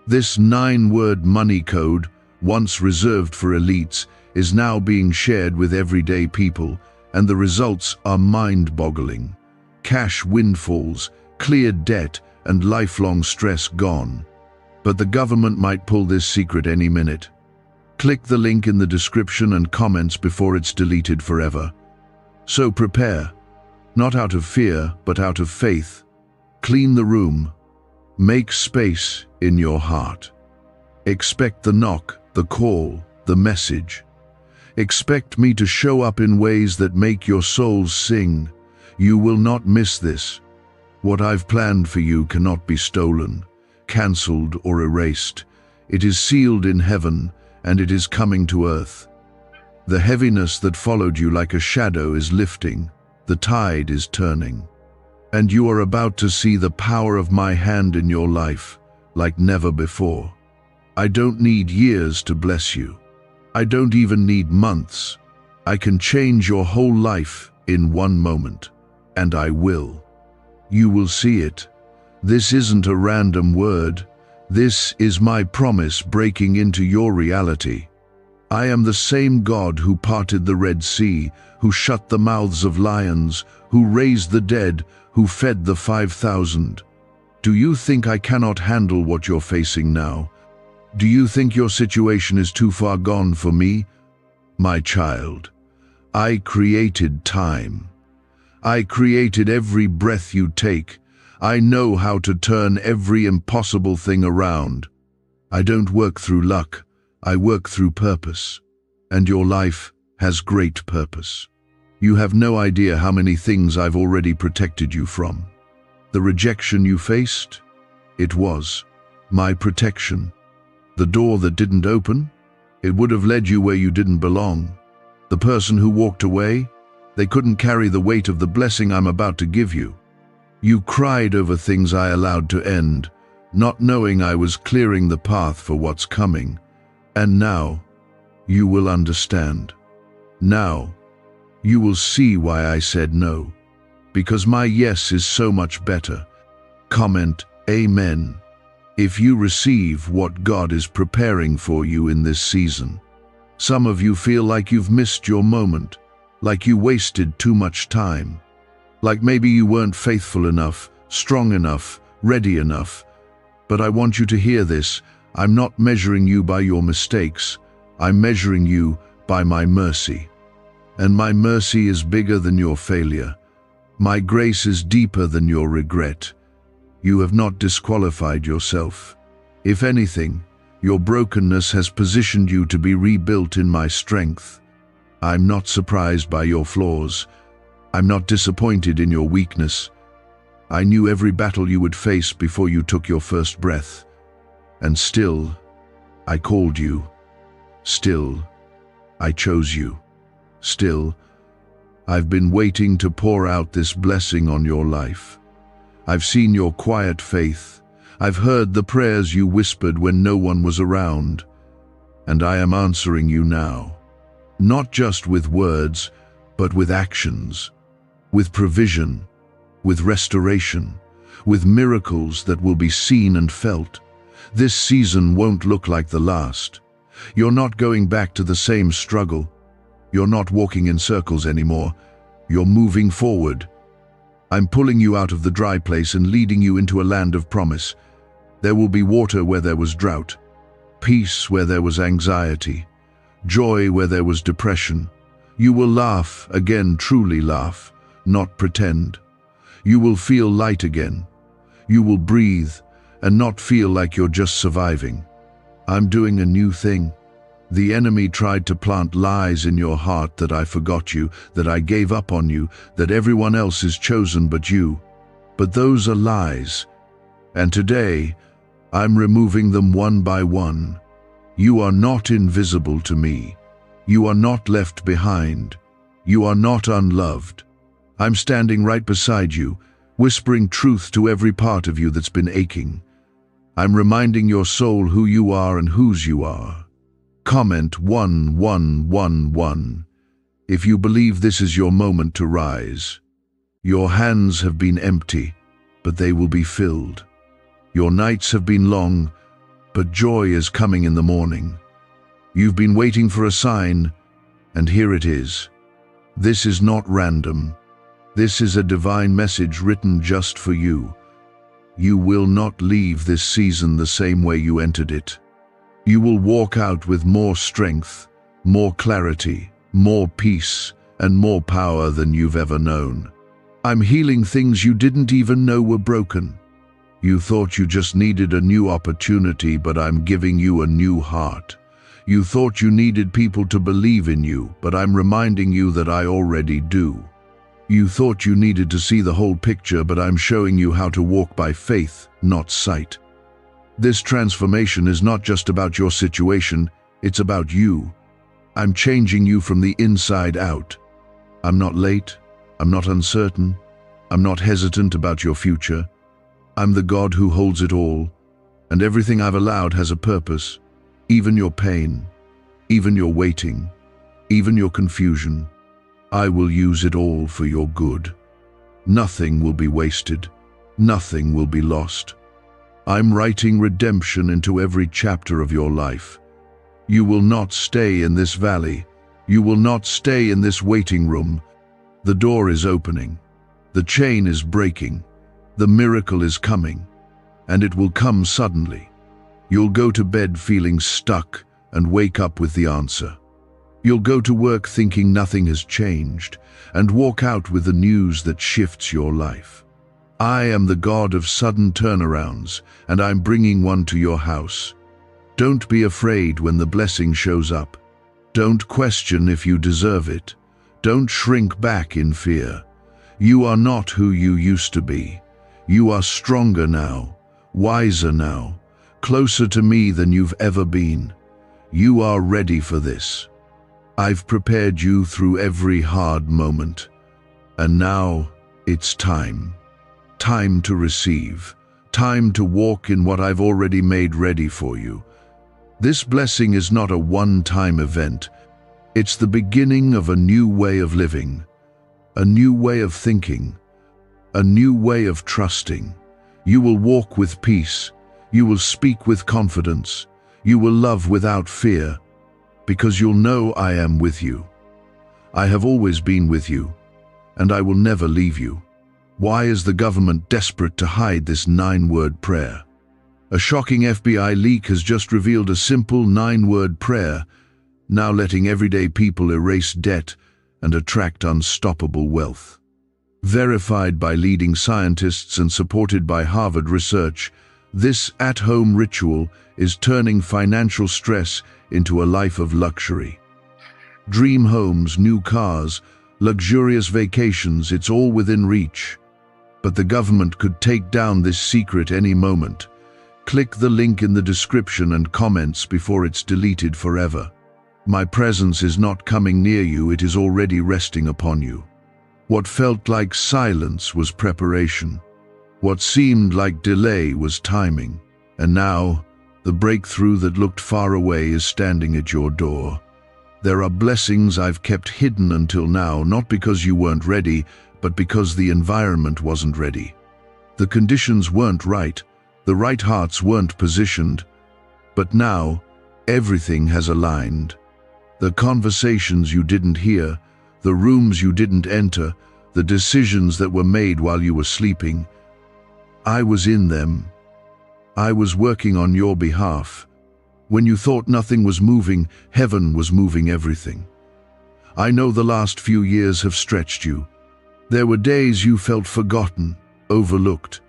This 9-word money code, once reserved for elites, is now being shared with everyday people, and the results are mind-boggling. Cash windfalls, cleared debt, and lifelong stress gone. But the government might pull this secret any minute. Click the link in the description and comments before it's deleted forever. So prepare, not out of fear, but out of faith. Clean the room. Make space in your heart. Expect the knock, the call, the message. Expect me to show up in ways that make your souls sing. You will not miss this. What I've planned for you cannot be stolen, cancelled, or erased. It is sealed in heaven, and it is coming to earth. The heaviness that followed you like a shadow is lifting. The tide is turning. And you are about to see the power of my hand in your life, like never before. I don't need years to bless you. I don't even need months. I can change your whole life in one moment. And I will. You will see it. This isn't a random word. This is my promise breaking into your reality. I am the same God who parted the Red Sea, who shut the mouths of lions, who raised the dead, who fed the 5,000. Do you think I cannot handle what you're facing now? Do you think your situation is too far gone for me? My child, I created time. I created every breath you take. I know how to turn every impossible thing around. I don't work through luck, I work through purpose. And your life has great purpose. You have no idea how many things I've already protected you from. The rejection you faced, it was my protection. The door that didn't open, it would have led you where you didn't belong. The person who walked away, they couldn't carry the weight of the blessing I'm about to give you. You cried over things I allowed to end, not knowing I was clearing the path for what's coming. And now, you will understand. Now, you will see why I said no. Because my yes is so much better. Comment, Amen, if you receive what God is preparing for you in this season. Some of you feel like you've missed your moment, like you wasted too much time, like maybe you weren't faithful enough, strong enough, ready enough. But I want you to hear this. I'm not measuring you by your mistakes. I'm measuring you by my mercy. And my mercy is bigger than your failure. My grace is deeper than your regret. You have not disqualified yourself. If anything, your brokenness has positioned you to be rebuilt in my strength. I'm not surprised by your flaws. I'm not disappointed in your weakness. I knew every battle you would face before you took your first breath. And still, I called you. Still, I chose you. Still, I've been waiting to pour out this blessing on your life. I've seen your quiet faith. I've heard the prayers you whispered when no one was around. And I am answering you now. Not just with words, but with actions, with provision, with restoration, with miracles that will be seen and felt. This season won't look like the last. You're not going back to the same struggle. You're not walking in circles anymore. You're moving forward. I'm pulling you out of the dry place and leading you into a land of promise. There will be water where there was drought, peace where there was anxiety, joy where there was depression. You will laugh again, truly laugh, not pretend. You will feel light again. You will breathe, and not feel like you're just surviving. I'm doing a new thing. The enemy tried to plant lies in your heart that I forgot you, that I gave up on you, that everyone else is chosen but you. But those are lies. And today, I'm removing them one by one. You are not invisible to me. You are not left behind. You are not unloved. I'm standing right beside you, whispering truth to every part of you that's been aching. I'm reminding your soul who you are and whose you are. Comment 1111 if you believe this is your moment to rise. Your hands have been empty, but they will be filled. Your nights have been long, but joy is coming in the morning. You've been waiting for a sign, and here it is. This is not random. This is a divine message written just for you. You will not leave this season the same way you entered it. You will walk out with more strength, more clarity, more peace, and more power than you've ever known. I'm healing things you didn't even know were broken. You thought you just needed a new opportunity, but I'm giving you a new heart. You thought you needed people to believe in you, but I'm reminding you that I already do. You thought you needed to see the whole picture, but I'm showing you how to walk by faith, not sight. This transformation is not just about your situation, it's about you. I'm changing you from the inside out. I'm not late, I'm not uncertain, I'm not hesitant about your future. I'm the God who holds it all, and everything I've allowed has a purpose, even your pain, even your waiting, even your confusion. I will use it all for your good. Nothing will be wasted. Nothing will be lost. I'm writing redemption into every chapter of your life. You will not stay in this valley. You will not stay in this waiting room. The door is opening. The chain is breaking. The miracle is coming. And it will come suddenly. You'll go to bed feeling stuck and wake up with the answer. You'll go to work thinking nothing has changed, and walk out with the news that shifts your life. I am the God of sudden turnarounds, and I'm bringing one to your house. Don't be afraid when the blessing shows up. Don't question if you deserve it. Don't shrink back in fear. You are not who you used to be. You are stronger now, wiser now, closer to me than you've ever been. You are ready for this. I've prepared you through every hard moment. And now it's time. Time to receive. Time to walk in what I've already made ready for you. This blessing is not a one-time event. It's the beginning of a new way of living, a new way of thinking, a new way of trusting. You will walk with peace. You will speak with confidence. You will love without fear, because you'll know I am with you. I have always been with you, and I will never leave you. Why is the government desperate to hide this 9-word prayer? A shocking FBI leak has just revealed a simple 9-word prayer, now letting everyday people erase debt and attract unstoppable wealth. Verified by leading scientists and supported by Harvard research, this at-home ritual is turning financial stress into a life of luxury. Dream homes, new cars, luxurious vacations, it's all within reach. But the government could take down this secret any moment. Click the link in the description and comments before it's deleted forever. My presence is not coming near you, it is already resting upon you. What felt like silence was preparation. What seemed like delay was timing. And now, the breakthrough that looked far away is standing at your door. There are blessings I've kept hidden until now, not because you weren't ready, but because the environment wasn't ready. The conditions weren't right, the right hearts weren't positioned, but now, everything has aligned. The conversations you didn't hear, the rooms you didn't enter, the decisions that were made while you were sleeping, I was in them. I was working on your behalf. When you thought nothing was moving, heaven was moving everything. I know the last few years have stretched you. There were days you felt forgotten, overlooked,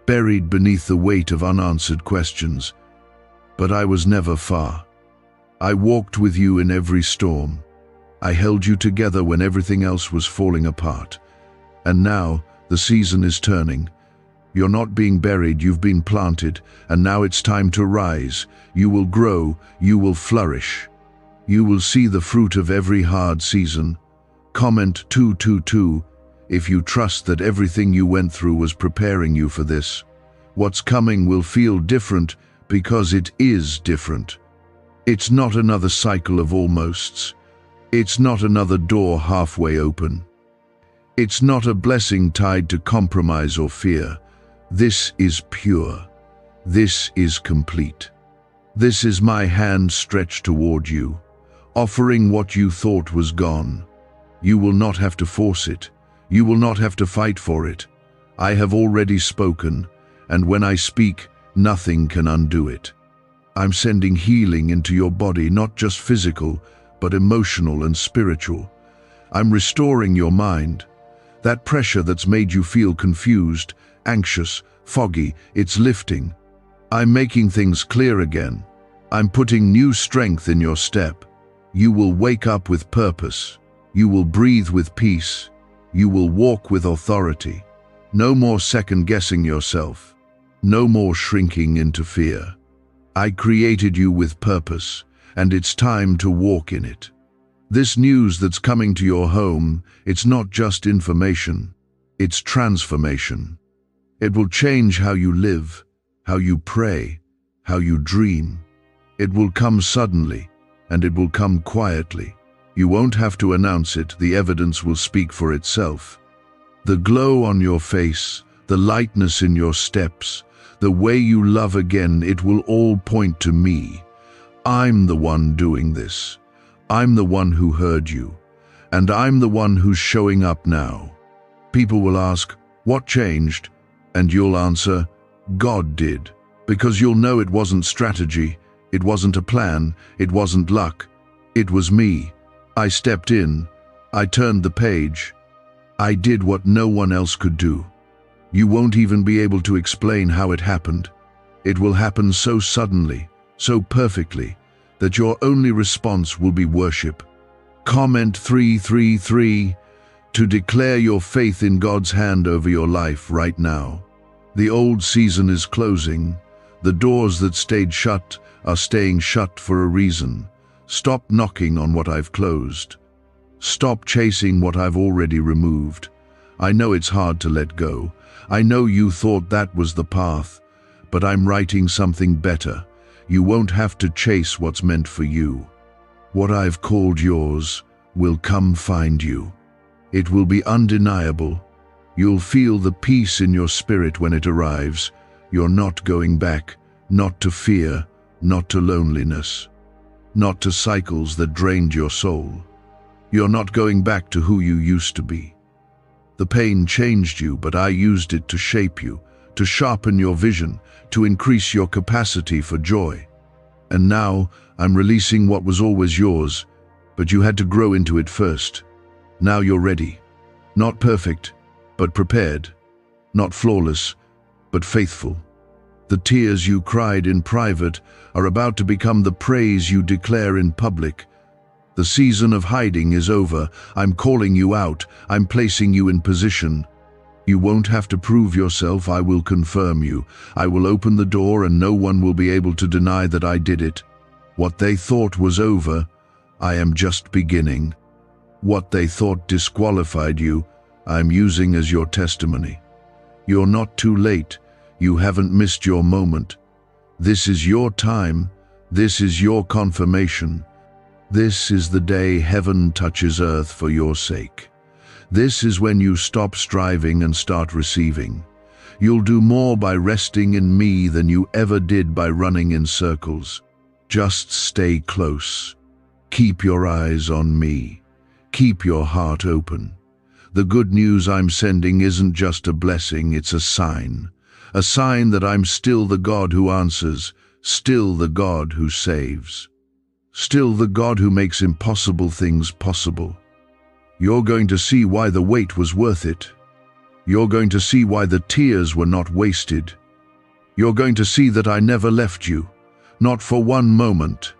buried beneath the weight of unanswered questions. But I was never far. I walked with you in every storm. I held you together when everything else was falling apart. And now, the season is turning. You're not being buried, you've been planted, and now it's time to rise. You will grow, you will flourish. You will see the fruit of every hard season. Comment 222 if you trust that everything you went through was preparing you for this. What's coming will feel different because it is different. It's not another cycle of almosts. It's not another door halfway open. It's not a blessing tied to compromise or fear. This is pure. This is complete. This is my hand stretched toward you, offering what you thought was gone. You will not have to force it. You will not have to fight for it. I have already spoken, and when I speak, nothing can undo it. I'm sending healing into your body, not just physical, but emotional and spiritual. I'm restoring your mind. That pressure that's made you feel confused, anxious, foggy, it's lifting. I'm making things clear again. I'm putting new strength in your step. You will wake up with purpose. You will breathe with peace. You will walk with authority. No more second-guessing yourself. No more shrinking into fear. I created you with purpose, and it's time to walk in it. This news that's coming to your home, it's not just information, it's transformation. It will change how you live, how you pray, how you dream. It will come suddenly, and it will come quietly. You won't have to announce it, the evidence will speak for itself. The glow on your face, the lightness in your steps, the way you love again, it will all point to me. I'm the one doing this. I'm the one who heard you, and I'm the one who's showing up now. People will ask, what changed? And you'll answer, God did, because you'll know it wasn't strategy, it wasn't a plan, it wasn't luck, it was me. I stepped in, I turned the page, I did what no one else could do. You won't even be able to explain how it happened. It will happen so suddenly, so perfectly, that your only response will be worship. Comment 333 to declare your faith in God's hand over your life right now. The old season is closing. The doors that stayed shut are staying shut for a reason. Stop knocking on what I've closed. Stop chasing what I've already removed. I know it's hard to let go. I know you thought that was the path, but I'm writing something better. You won't have to chase what's meant for you. What I've called yours will come find you. It will be undeniable. You'll feel the peace in your spirit when it arrives. You're not going back, not to fear, not to loneliness, not to cycles that drained your soul. You're not going back to who you used to be. The pain changed you, but I used it to shape you, to sharpen your vision, to increase your capacity for joy. And now I'm releasing what was always yours, but you had to grow into it first. Now you're ready. Not perfect, but prepared. Not flawless, but faithful. The tears you cried in private are about to become the praise you declare in public. The season of hiding is over. I'm calling you out. I'm placing you in position. You won't have to prove yourself. I will confirm you. I will open the door and no one will be able to deny that I did it. What they thought was over, I am just beginning. What they thought disqualified you, I'm using as your testimony. You're not too late. You haven't missed your moment. This is your time. This is your confirmation. This is the day heaven touches earth for your sake. This is when you stop striving and start receiving. You'll do more by resting in me than you ever did by running in circles. Just stay close. Keep your eyes on me. Keep your heart open. The good news I'm sending isn't just a blessing, it's a sign that I'm still the God who answers, still the God who saves, still the God who makes impossible things possible. You're going to see why the wait was worth it. You're going to see why the tears were not wasted. You're going to see that I never left you, not for one moment.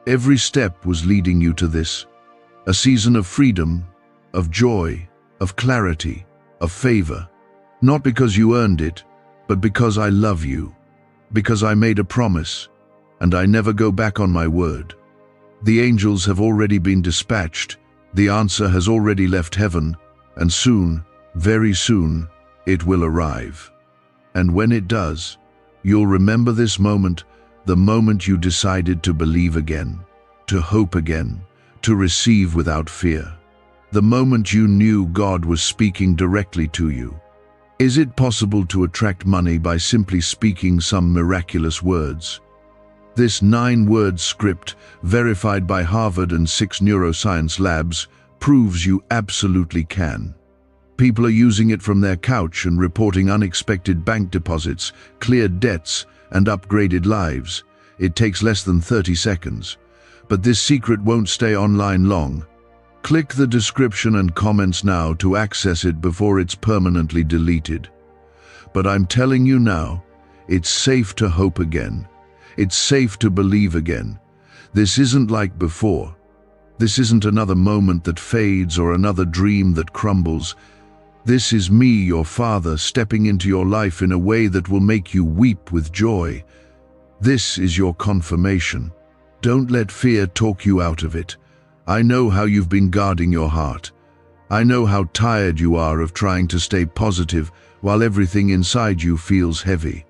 Every step was leading you to this, a season of freedom, of joy, of clarity, of favor. Not because you earned it, but because I love you, because I made a promise, and I never go back on my word. The angels have already been dispatched, the answer has already left heaven, and soon, very soon, it will arrive. And when it does, you'll remember this moment, the moment you decided to believe again, to hope again, to receive without fear. The moment you knew God was speaking directly to you. Is it possible to attract money by simply speaking some miraculous words? This 9-word script, verified by Harvard and 6 neuroscience labs, proves you absolutely can. People are using it from their couch and reporting unexpected bank deposits, cleared debts, and upgraded lives. It takes less than 30 seconds. But this secret won't stay online long. Click the description and comments now to access it before it's permanently deleted. But I'm telling you now, it's safe to hope again. It's safe to believe again. This isn't like before. This isn't another moment that fades or another dream that crumbles. This is me, your Father, stepping into your life in a way that will make you weep with joy. This is your confirmation. Don't let fear talk you out of it. I know how you've been guarding your heart. I know how tired you are of trying to stay positive while everything inside you feels heavy.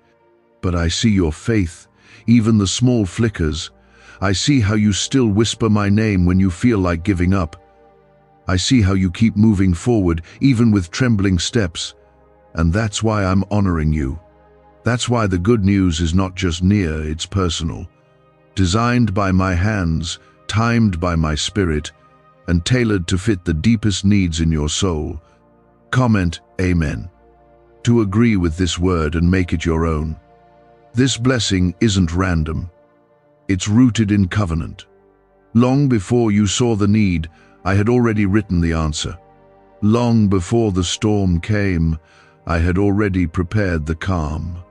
But I see your faith, even the small flickers. I see how you still whisper my name when you feel like giving up. I see how you keep moving forward, even with trembling steps. And that's why I'm honoring you. That's why the good news is not just near, it's personal. Designed by my hands, timed by my spirit, and tailored to fit the deepest needs in your soul. Comment Amen to agree with this word and make it your own. This blessing isn't random. It's rooted in covenant. Long before you saw the need, I had already written the answer. Long before the storm came, I had already prepared the calm.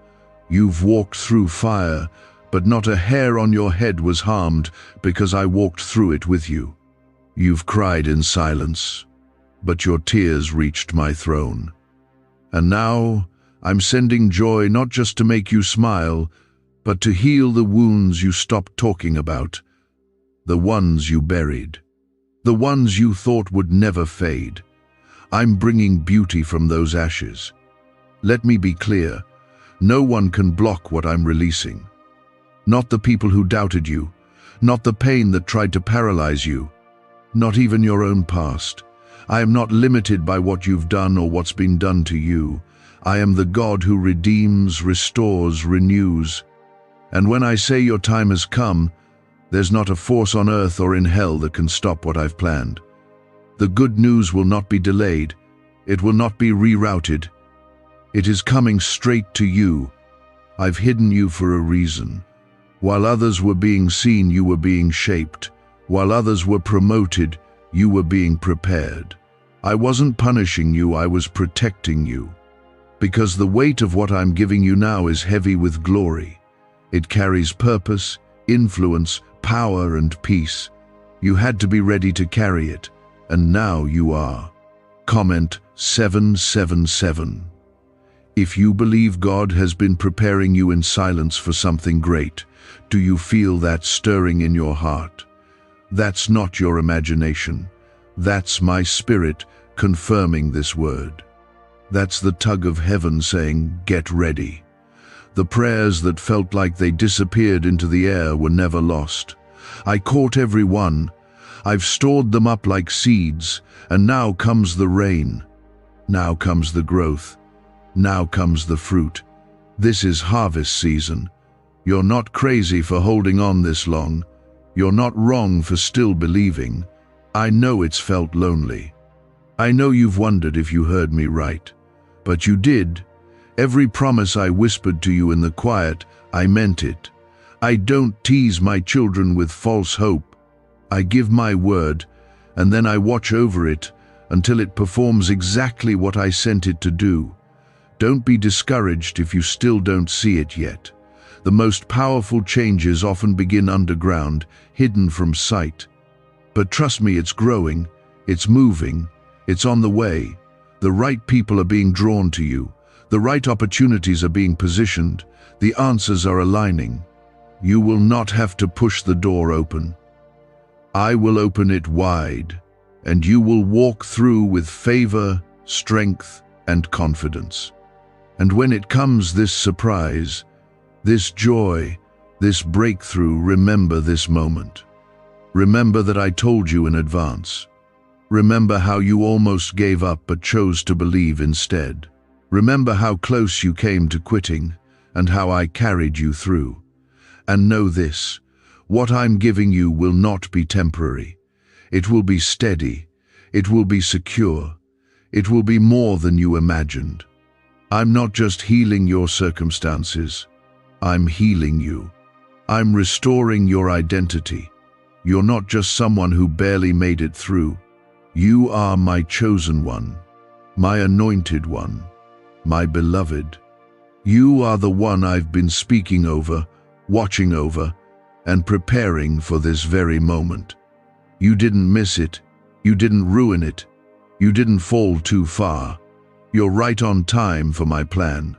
You've walked through fire, but not a hair on your head was harmed because I walked through it with you. You've cried in silence, but your tears reached my throne. And now I'm sending joy not just to make you smile, but to heal the wounds you stopped talking about, the ones you buried, the ones you thought would never fade. I'm bringing beauty from those ashes. Let me be clear, no one can block what I'm releasing. Not the people who doubted you, not the pain that tried to paralyze you, not even your own past. I am not limited by what you've done or what's been done to you. I am the God who redeems, restores, renews. And when I say your time has come, there's not a force on earth or in hell that can stop what I've planned. The good news will not be delayed. It will not be rerouted. It is coming straight to you. I've hidden you for a reason. While others were being seen, you were being shaped. While others were promoted, you were being prepared. I wasn't punishing you, I was protecting you. Because the weight of what I'm giving you now is heavy with glory. It carries purpose, influence, power, and peace. You had to be ready to carry it, and now you are. Comment 777. If you believe God has been preparing you in silence for something great, do you feel that stirring in your heart? That's not your imagination. That's my spirit confirming this word. That's the tug of heaven saying, get ready. The prayers that felt like they disappeared into the air were never lost. I caught every one. I've stored them up like seeds, and now comes the rain. Now comes the growth. Now comes the fruit. This is harvest season. You're not crazy for holding on this long. You're not wrong for still believing. I know it's felt lonely. I know you've wondered if you heard me right. But you did. Every promise I whispered to you in the quiet, I meant it. I don't tease my children with false hope. I give my word, and then I watch over it until it performs exactly what I sent it to do. Don't be discouraged if you still don't see it yet. The most powerful changes often begin underground, hidden from sight. But trust me, it's growing, it's moving, it's on the way. The right people are being drawn to you. The right opportunities are being positioned. The answers are aligning. You will not have to push the door open. I will open it wide, and you will walk through with favor, strength, and confidence. And when it comes, this surprise, this joy, this breakthrough, remember this moment. Remember that I told you in advance. Remember how you almost gave up but chose to believe instead. Remember how close you came to quitting and how I carried you through. And know this, what I'm giving you will not be temporary. It will be steady. It will be secure. It will be more than you imagined. I'm not just healing your circumstances. I'm healing you. I'm restoring your identity. You're not just someone who barely made it through. You are my chosen one, my anointed one, my beloved. You are the one I've been speaking over, watching over, and preparing for this very moment. You didn't miss it. You didn't ruin it. You didn't fall too far. You're right on time for my plan,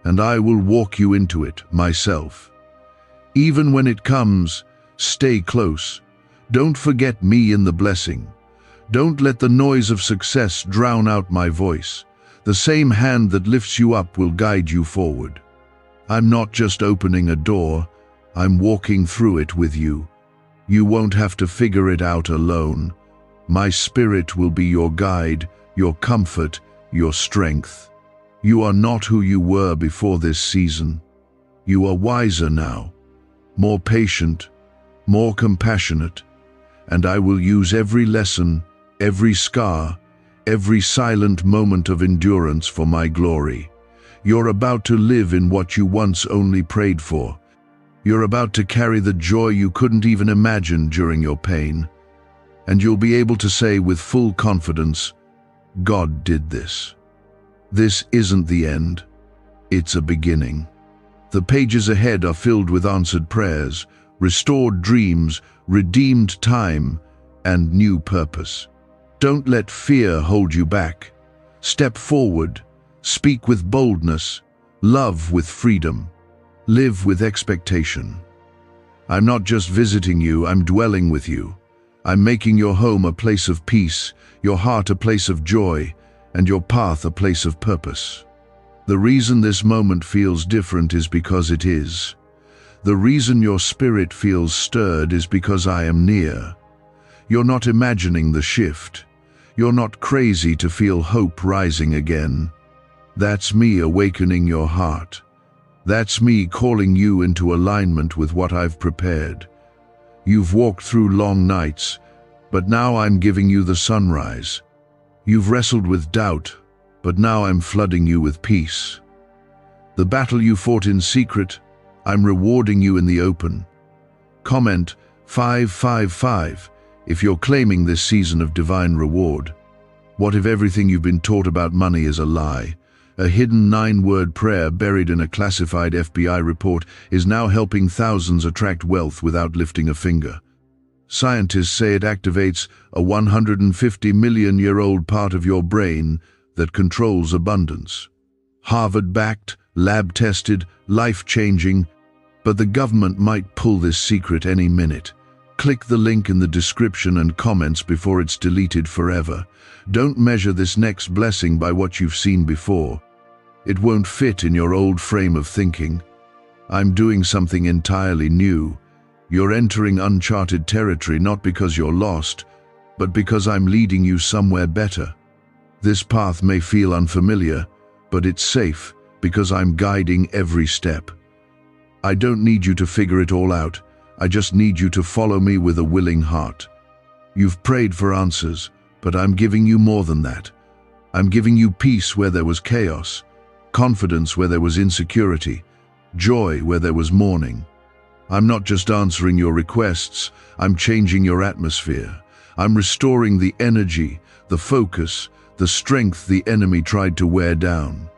and I will walk you into it myself. Even when it comes, stay close. Don't forget me in the blessing. Don't let the noise of success drown out my voice. The same hand that lifts you up will guide you forward. I'm not just opening a door, I'm walking through it with you. You won't have to figure it out alone. My spirit will be your guide, your comfort, your strength. You are not who you were before this season. You are wiser now, more patient, more compassionate, and I will use every lesson, every scar, every silent moment of endurance for my glory. You're about to live in what you once only prayed for. You're about to carry the joy you couldn't even imagine during your pain. And you'll be able to say with full confidence, God did this. This isn't the end. It's a beginning. The pages ahead are filled with answered prayers, restored dreams, redeemed time, and new purpose. Don't let fear hold you back. Step forward, speak with boldness, love with freedom, live with expectation. I'm not just visiting you, I'm dwelling with you. I'm making your home a place of peace, your heart a place of joy, and your path a place of purpose. The reason this moment feels different is because it is. The reason your spirit feels stirred is because I am near. You're not imagining the shift. You're not crazy to feel hope rising again. That's me awakening your heart. That's me calling you into alignment with what I've prepared. You've walked through long nights, but now I'm giving you the sunrise. You've wrestled with doubt, but now I'm flooding you with peace. The battle you fought in secret, I'm rewarding you in the open. Comment 555 if you're claiming this season of divine reward. What if everything you've been taught about money is a lie? A hidden 9-word prayer buried in a classified FBI report is now helping thousands attract wealth without lifting a finger. Scientists say it activates a 150-million-year-old part of your brain that controls abundance. Harvard-backed, lab-tested, life-changing, but the government might pull this secret any minute. Click the link in the description and comments before it's deleted forever. Don't measure this next blessing by what you've seen before. It won't fit in your old frame of thinking. I'm doing something entirely new. You're entering uncharted territory not because you're lost, but because I'm leading you somewhere better. This path may feel unfamiliar, but it's safe because I'm guiding every step. I don't need you to figure it all out. I just need you to follow me with a willing heart. You've prayed for answers, but I'm giving you more than that. I'm giving you peace where there was chaos, confidence where there was insecurity, joy where there was mourning. I'm not just answering your requests, I'm changing your atmosphere. I'm restoring the energy, the focus, the strength the enemy tried to wear down.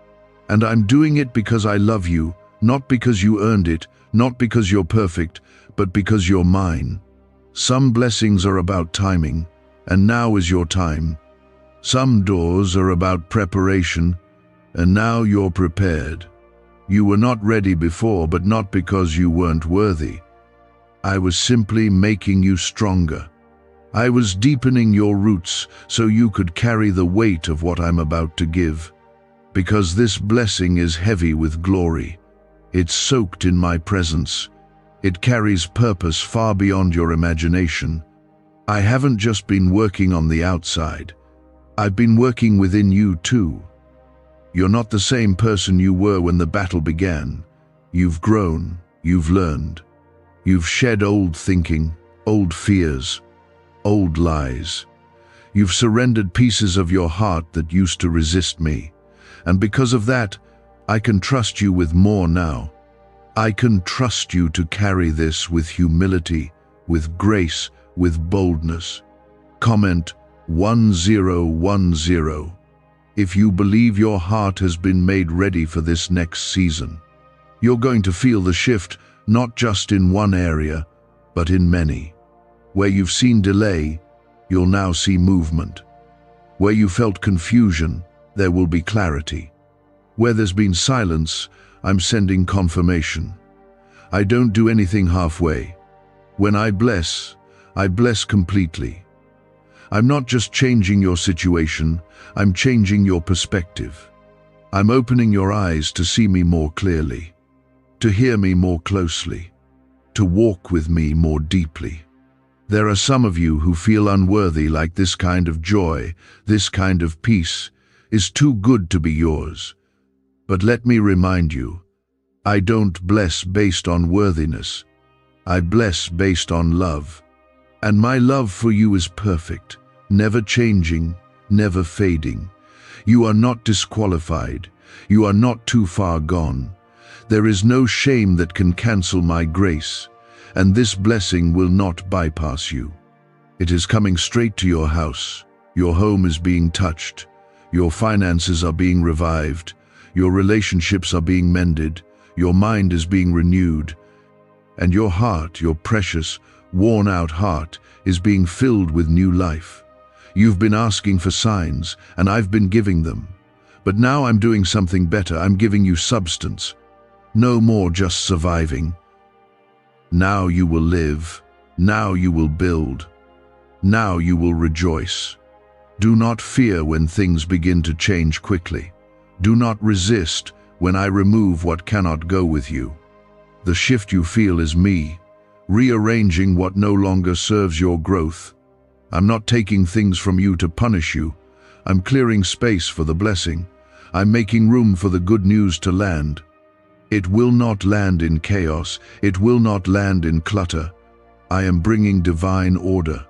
And I'm doing it because I love you, not because you earned it, not because you're perfect, but because you're mine. Some blessings are about timing, and now is your time. Some doors are about preparation, and now you're prepared. You were not ready before, but not because you weren't worthy. I was simply making you stronger. I was deepening your roots so you could carry the weight of what I'm about to give. Because this blessing is heavy with glory. It's soaked in my presence. It carries purpose far beyond your imagination. I haven't just been working on the outside. I've been working within you too. You're not the same person you were when the battle began. You've grown, you've learned. You've shed old thinking, old fears, old lies. You've surrendered pieces of your heart that used to resist me. And because of that, I can trust you with more now. I can trust you to carry this with humility, with grace, with boldness. Comment 1010 if you believe your heart has been made ready for this next season. You're going to feel the shift not just in one area, but in many. Where you've seen delay, you'll now see movement. Where you felt confusion, there will be clarity. Where there's been silence, I'm sending confirmation. I don't do anything halfway. When I bless completely. I'm not just changing your situation, I'm changing your perspective. I'm opening your eyes to see me more clearly, to hear me more closely, to walk with me more deeply. There are some of you who feel unworthy, like this kind of joy, this kind of peace, is too good to be yours. But let me remind you, I don't bless based on worthiness. I bless based on love. And my love for you is perfect, never changing, never fading. You are not disqualified. You are not too far gone. There is no shame that can cancel my grace, and this blessing will not bypass you. It is coming straight to your house. Your home is being touched. Your finances are being revived. Your relationships are being mended. Your mind is being renewed. And your heart, your precious, worn-out heart, is being filled with new life. You've been asking for signs, and I've been giving them. But now I'm doing something better. I'm giving you substance. No more just surviving. Now you will live. Now you will build. Now you will rejoice. Do not fear when things begin to change quickly. Do not resist when I remove what cannot go with you. The shift you feel is me, rearranging what no longer serves your growth. I'm not taking things from you to punish you. I'm clearing space for the blessing. I'm making room for the good news to land. It will not land in chaos. It will not land in clutter. I am bringing divine order.